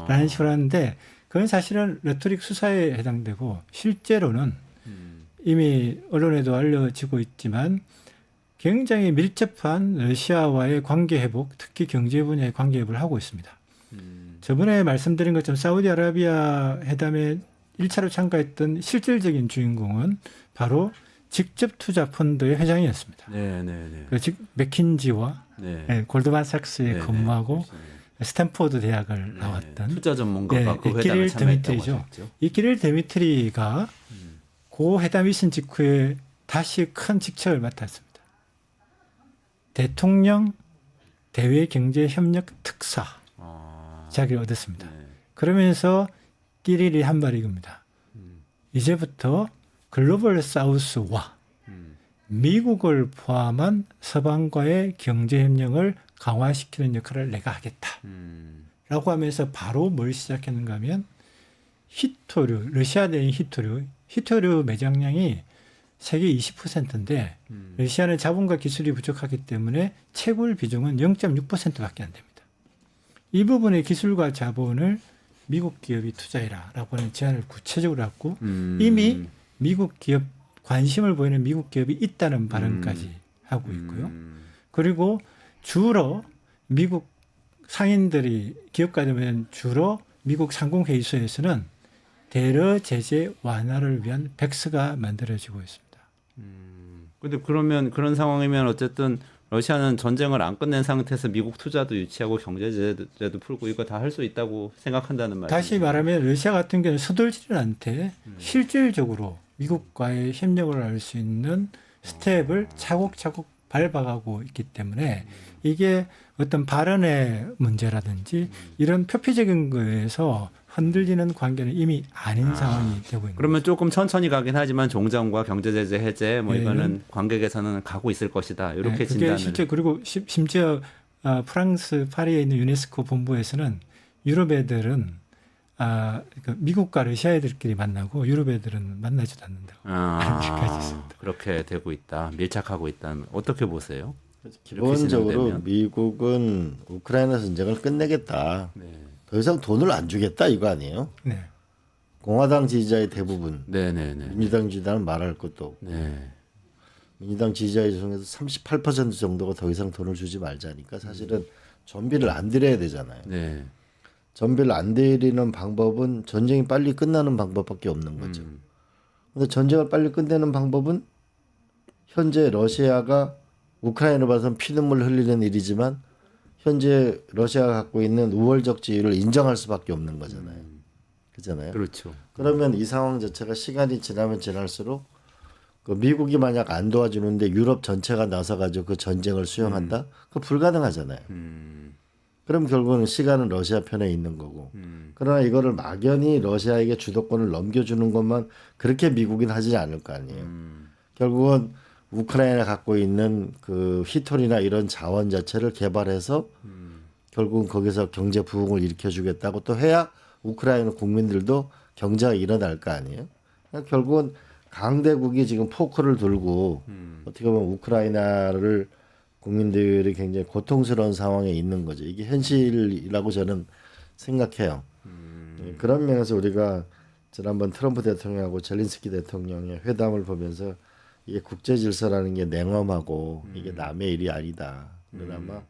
라는 식으로 하는데 그건 사실은 레토릭 수사에 해당되고 실제로는 이미 언론에도 알려지고 있지만 굉장히 밀접한 러시아와의 관계 회복, 특히 경제 분야의 관계 회복을 하고 있습니다. 저번에 말씀드린 것처럼 사우디아라비아 회담에 1차로 참가했던 실질적인 주인공은 바로 직접 투자 펀드의 회장이었습니다. 즉 맥킨지와 골드만삭스에 근무하고 스탠포드 대학을 나왔던 투자 전문가가 그 회담에 키릴 참여했다고 드미트리죠. 하셨죠. 이 키릴 드미트리가 그 회담이 있은 직후에 다시 큰 직책을 맡았습니다. 대통령 대외경제협력 특사 자기를 얻었습니다. 그러면서 끼리리 한 말이 이겁니다. 이제부터 글로벌 사우스와 미국을 포함한 서방과의 경제협력을 강화시키는 역할을 내가 하겠다. 라고 하면서 바로 뭘 시작했는가 하면 히토류, 러시아 내인 히토류 매장량이 세계 20%인데 러시아는 자본과 기술이 부족하기 때문에 채굴 비중은 0.6%밖에 안 됩니다. 이 부분의 기술과 자본을 미국 기업이 투자해라라고 하는 제안을 구체적으로 했고 이미 미국 기업 관심을 보이는 미국 기업이 있다는 발언까지 하고 있고요. 그리고 주로 미국 상인들이 기업가들은 주로 미국 상공회의소에서는 대러 제재 완화를 위한 백서가 만들어지고 있습니다. 근데 그러면 그런 상황이면 어쨌든 러시아는 전쟁을 안 끝낸 상태에서 미국 투자도 유치하고 경제 제재도 풀고 이거 다 할 수 있다고 생각한다는 말이죠. 다시 말하면 러시아 같은 경우는 서둘지는 않되 실질적으로 미국과의 협력을 할 수 있는 스텝을 차곡차곡 밟아가고 있기 때문에 이게 어떤 발언의 문제라든지 이런 표피적인 거에서 흔들리는 관계는 이미 아닌 상황이 되고 있는 그러면 조금 천천히 가긴 하지만 종전과 경제 제재 해제 뭐 네, 이거는 관계 개선은 가고 있을 것이다. 이렇게 그게 진단을. 실제 그리고 심지어 프랑스 파리에 있는 유네스코 본부에서는 유럽 애들은 그러니까 미국과 러시아 애들끼리 만나고 유럽 애들은 만나지도 않는다고 이렇게까지 있습니다. 그렇게 되고 있다. 밀착하고 있다. 어떻게 보세요? 기본적으로 진행되면? 미국은 우크라이나 전쟁을 끝내겠다. 더 이상 돈을 안 주겠다 이거 아니에요? 네. 공화당 지지자의 대부분, 네네네. 민주당 지지자는 말할 것도 없고 네. 민주당 지지자 중에서 38% 정도가 더 이상 돈을 주지 말자니까 사실은 전비를 안 들여야 되잖아요. 네. 전비를 안 들이는 방법은 전쟁이 빨리 끝나는 방법밖에 없는 거죠. 근데 전쟁을 빨리 끝내는 방법은 현재 러시아가 우크라이나를 봐서는 피눈물 흘리는 일이지만 현재 러시아가 갖고 있는 우월적 지위를 인정할 수밖에 없는 거잖아요. 그렇잖아요. 그렇죠. 그러면 이 상황 자체가 시간이 지나면 지날수록 그 미국이 만약 안 도와주는데 유럽 전체가 나서가지고 그 전쟁을 수용한다? 그거 불가능하잖아요. 그럼 결국은 시간은 러시아 편에 있는 거고. 그러나 이거를 막연히 러시아에게 주도권을 넘겨주는 것만 그렇게 미국은 하지 않을 거 아니에요. 결국은 우크라이나 갖고 있는 그 히토리나 이런 자원 자체를 개발해서 결국은 거기서 경제 부흥을 일으켜주겠다고 또 해야 우크라이나 국민들도 경제가 일어날 거 아니에요. 그러니까 결국은 강대국이 지금 포크를 들고 어떻게 보면 우크라이나를 국민들이 굉장히 고통스러운 상황에 있는 거죠. 이게 현실이라고 저는 생각해요. 그런 면에서 우리가 지난번 트럼프 대통령하고 젤린스키 대통령의 회담을 보면서 이게 국제 질서라는 게 냉엄하고 이게 남의 일이 아니다. 그러나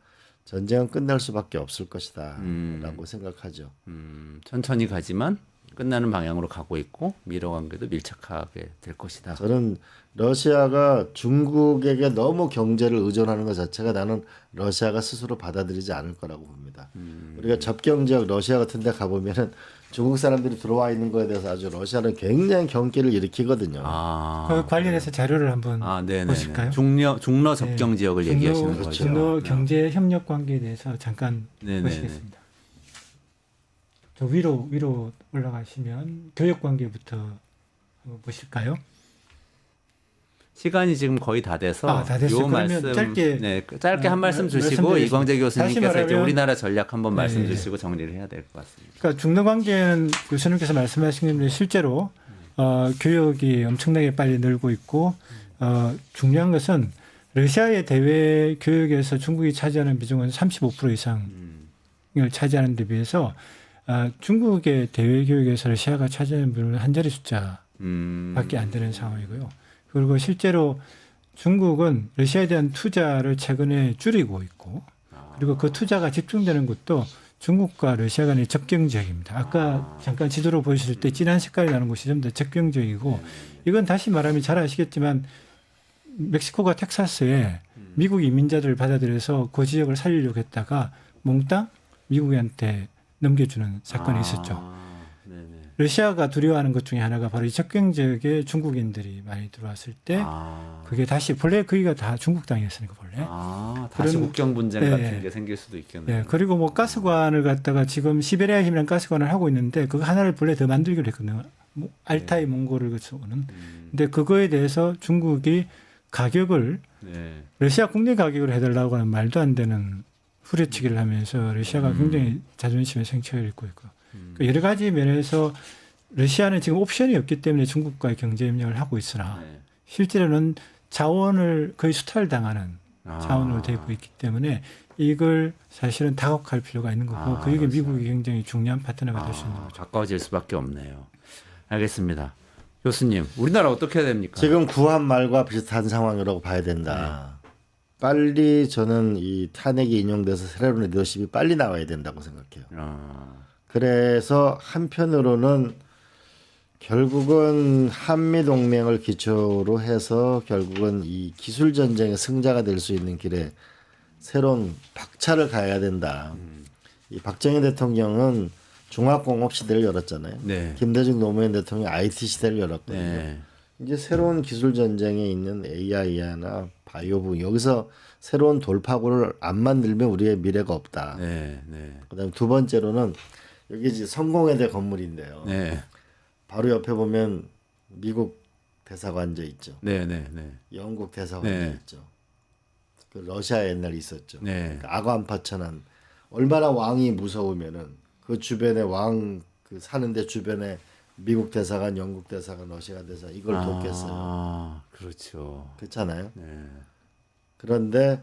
전쟁은 끝날 수밖에 없을 것이다라고 생각하죠. 천천히 가지만 끝나는 방향으로 가고 있고 미러 관계도 밀착하게 될 것이다. 저는 러시아가 중국에게 너무 경제를 의존하는 것 자체가 나는 러시아가 스스로 받아들이지 않을 거라고 봅니다. 우리가 접경 지역 러시아 같은 데 가보면은 중국 사람들이 들어와 있는 거에 대해서 아주 러시아는 굉장히 경기를 일으키거든요. 그 관련해서 자료를 한번 보실까요? 중러 접경 지역을 얘기하시는 거죠. 중러 경제 협력 관계에 대해서 잠깐 보시겠습니다. 저 위로 올라가시면 교역 관계부터 한번 보실까요? 시간이 지금 거의 다 돼서 다 됐어요. 요 그러면 말씀 짧게 한 말씀 주시고 말씀드리겠습니다. 이광재 교수님께서 이제 말하면- 우리나라 전략 한번 말씀 네. 주시고 정리를 해야 될 것 같습니다. 그러니까 중러 관계는 교수님께서 말씀하신 건데 실제로 교역이 엄청나게 빨리 늘고 있고 중요한 것은 러시아의 대외 교역에서 중국이 차지하는 비중은 35% 이상을 차지하는 데 비해서 중국의 대외 교역에서 러시아가 차지하는 비율은 한 자리 숫자밖에 안 되는 상황이고요. 그리고 실제로 중국은 러시아에 대한 투자를 최근에 줄이고 있고 그리고 그 투자가 집중되는 곳도 중국과 러시아 간의 접경 지역입니다. 아까 잠깐 지도로 보실 때 진한 색깔이 나는 곳이 좀 더 접경 지역이고 이건 다시 말하면 잘 아시겠지만 멕시코가 텍사스에 미국 이민자들을 받아들여서 그 지역을 살리려고 했다가 몽땅 미국한테 넘겨주는 사건이 있었죠. 러시아가 두려워하는 것 중에 하나가 바로 이 접경 지역에 중국인들이 많이 들어왔을 때 그게 다시 본래 거기가 다 중국 땅이었으니까 본래. 다시 그런- 국경 분쟁 네. 같은 게 생길 수도 있겠네요. 네, 그리고 뭐 가스관을 갖다가 지금 시베리아 힘이라는 가스관을 하고 있는데 그거 하나를 본래 더 만들기로 했거든요. 알타이 몽골을 거쳐 오는. 근데 그거에 대해서 중국이 가격을 네. 러시아 국내 가격으로 해달라고 하는 말도 안 되는 후려치기를 하면서 러시아가 굉장히 자존심에 상처를 입고 있고 그러니까 여러 가지 면에서 러시아는 지금 옵션이 없기 때문에 중국과의 경제 협력을 하고 있으나 네. 실제로는 자원을 거의 수탈당하는 자원으로 되고 있기 때문에 이걸 사실은 다각할 필요가 있는 거고 그게 미국이 굉장히 중요한 파트너가 될 수 있는 거죠. 가까워질 수밖에 없네요. 알겠습니다. 교수님, 우리나라 어떻게 해야 됩니까? 지금 구한 말과 비슷한 상황이라고 봐야 된다. 빨리 저는 이 탄핵이 인용돼서 새로운 리더십이 빨리 나와야 된다고 생각해요. 그래서 한편으로는 결국은 한미 동맹을 기초로 해서 결국은 이 기술 전쟁의 승자가 될 수 있는 길에 새로운 박차를 가야 된다. 이 박정희 대통령은 중화공업 시대를 열었잖아요. 네. 김대중 노무현 대통령이 IT 시대를 열었거든요. 네. 이제 새로운 기술 전쟁에 있는 AI나 바이오 분 여기서 새로운 돌파구를 안 만들면 우리의 미래가 없다. 네. 네. 그다음 두 번째로는 여기 이제 성공회대 건물인데요. 네. 바로 옆에 보면 미국 대사관저 있죠. 네. 네. 네. 영국 대사관저 네. 있죠. 그 러시아에 옛날에 있었죠. 네. 그 아관파천한 얼마나 왕이 무서우면은 그 주변에 왕 그 사는데 주변에 미국 대사관, 영국 대사관, 러시아 대사관 이걸 돕겠어요. 그렇죠. 그렇잖아요. 네. 그런데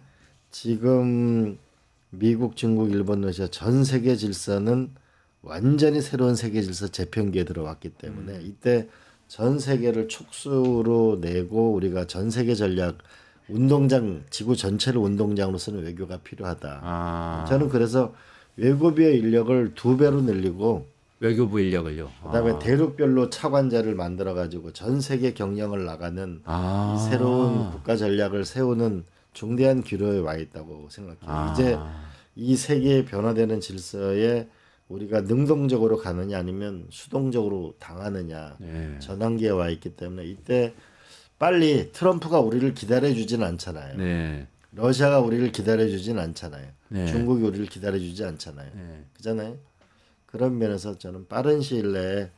지금 미국, 중국, 일본, 러시아 전 세계 질서는 완전히 새로운 세계 질서 재편기에 들어왔기 때문에 이때 전 세계를 촉수로 내고 우리가 전 세계 전략 운동장 지구 전체를 운동장으로 쓰는 외교가 필요하다. 저는 그래서 외교부의 인력을 2배로 늘리고 외교부 인력을요. 그다음에 대륙별로 차관자를 만들어 가지고 전 세계 경영을 나가는 이 새로운 국가 전략을 세우는 중대한 기로에 와 있다고 생각해요. 이제 이 세계의 변화되는 질서에 우리가 능동적으로 가느냐 아니면 수동적으로 당하느냐 전환기에 와 있기 때문에 이때 빨리 트럼프가 우리를 기다려주진 않잖아요. 네. 러시아가 우리를 기다려주진 않잖아요. 네. 중국이 우리를 기다려주지 않잖아요. 네. 그잖아요. 그런 면에서 저는 빠른 시일 내에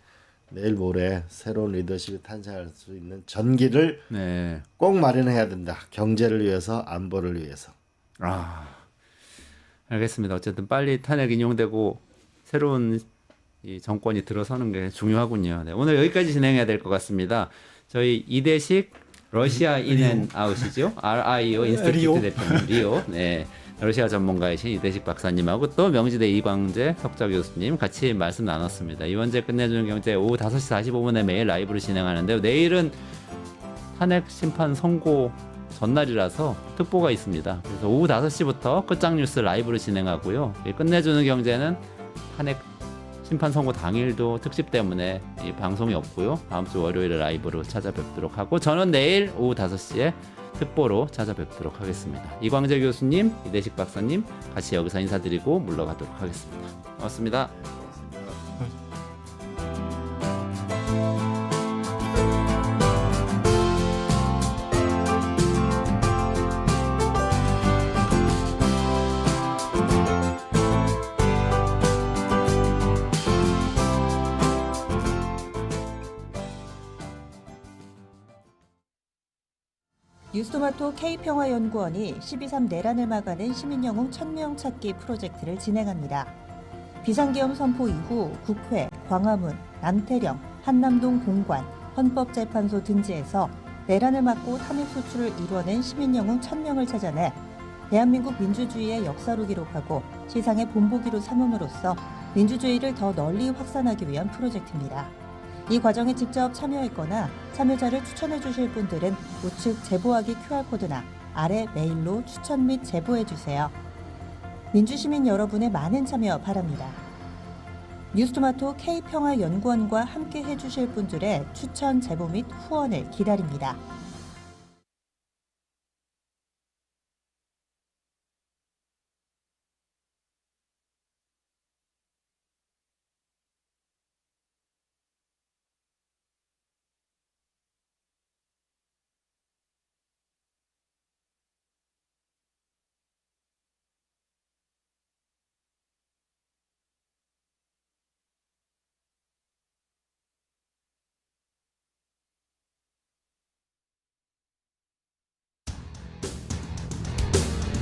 내일 모레 새로운 리더십이 탄생할 수 있는 전기를 네. 꼭 마련해야 된다. 경제를 위해서, 안보를 위해서. 알겠습니다. 어쨌든 빨리 탄핵 인용되고 새로운 이 정권이 들어서는 게 중요하군요. 네, 오늘 여기까지 진행해야 될 것 같습니다. 저희 이대식 러시아 인앤아웃이죠. RIO 인스티튜트 대표님 리오. 네. 러시아 전문가이신 이대식 박사님하고 또 명지대 이광재 석좌 교수님 같이 말씀 나눴습니다. 이원재 끝내주는 경제 오후 5시 45분에 매일 라이브로 진행하는데요. 내일은 탄핵 심판 선고 전날이라서 특보가 있습니다. 그래서 오후 5시부터 끝장뉴스 라이브로 진행하고요. 끝내주는 경제는 탄핵 심판 선고 당일도 특집 때문에 이 방송이 없고요. 다음 주 월요일에 라이브로 찾아뵙도록 하고 저는 내일 오후 5시에 특보로 찾아뵙도록 하겠습니다. 이광재 교수님, 이대식 박사님 같이 여기서 인사드리고 물러가도록 하겠습니다. 고맙습니다. 뉴스토마토 K평화연구원이 12.3 내란을 막아낸 시민영웅 1000명 찾기 프로젝트를 진행합니다. 비상계엄 선포 이후 국회, 광화문, 남태령, 한남동 공관, 헌법재판소 등지에서 내란을 막고 탄핵소추를 이뤄낸 시민영웅 1000명을 찾아내 대한민국 민주주의의 역사로 기록하고 시상의 본보기로 삼음으로써 민주주의를 더 널리 확산하기 위한 프로젝트입니다. 이 과정에 직접 참여했거나 참여자를 추천해 주실 분들은 우측 제보하기 QR코드나 아래 메일로 추천 및 제보해 주세요. 민주시민 여러분의 많은 참여 바랍니다. 뉴스토마토 K평화연구원과 함께 해주실 분들의 추천 제보 및 후원을 기다립니다.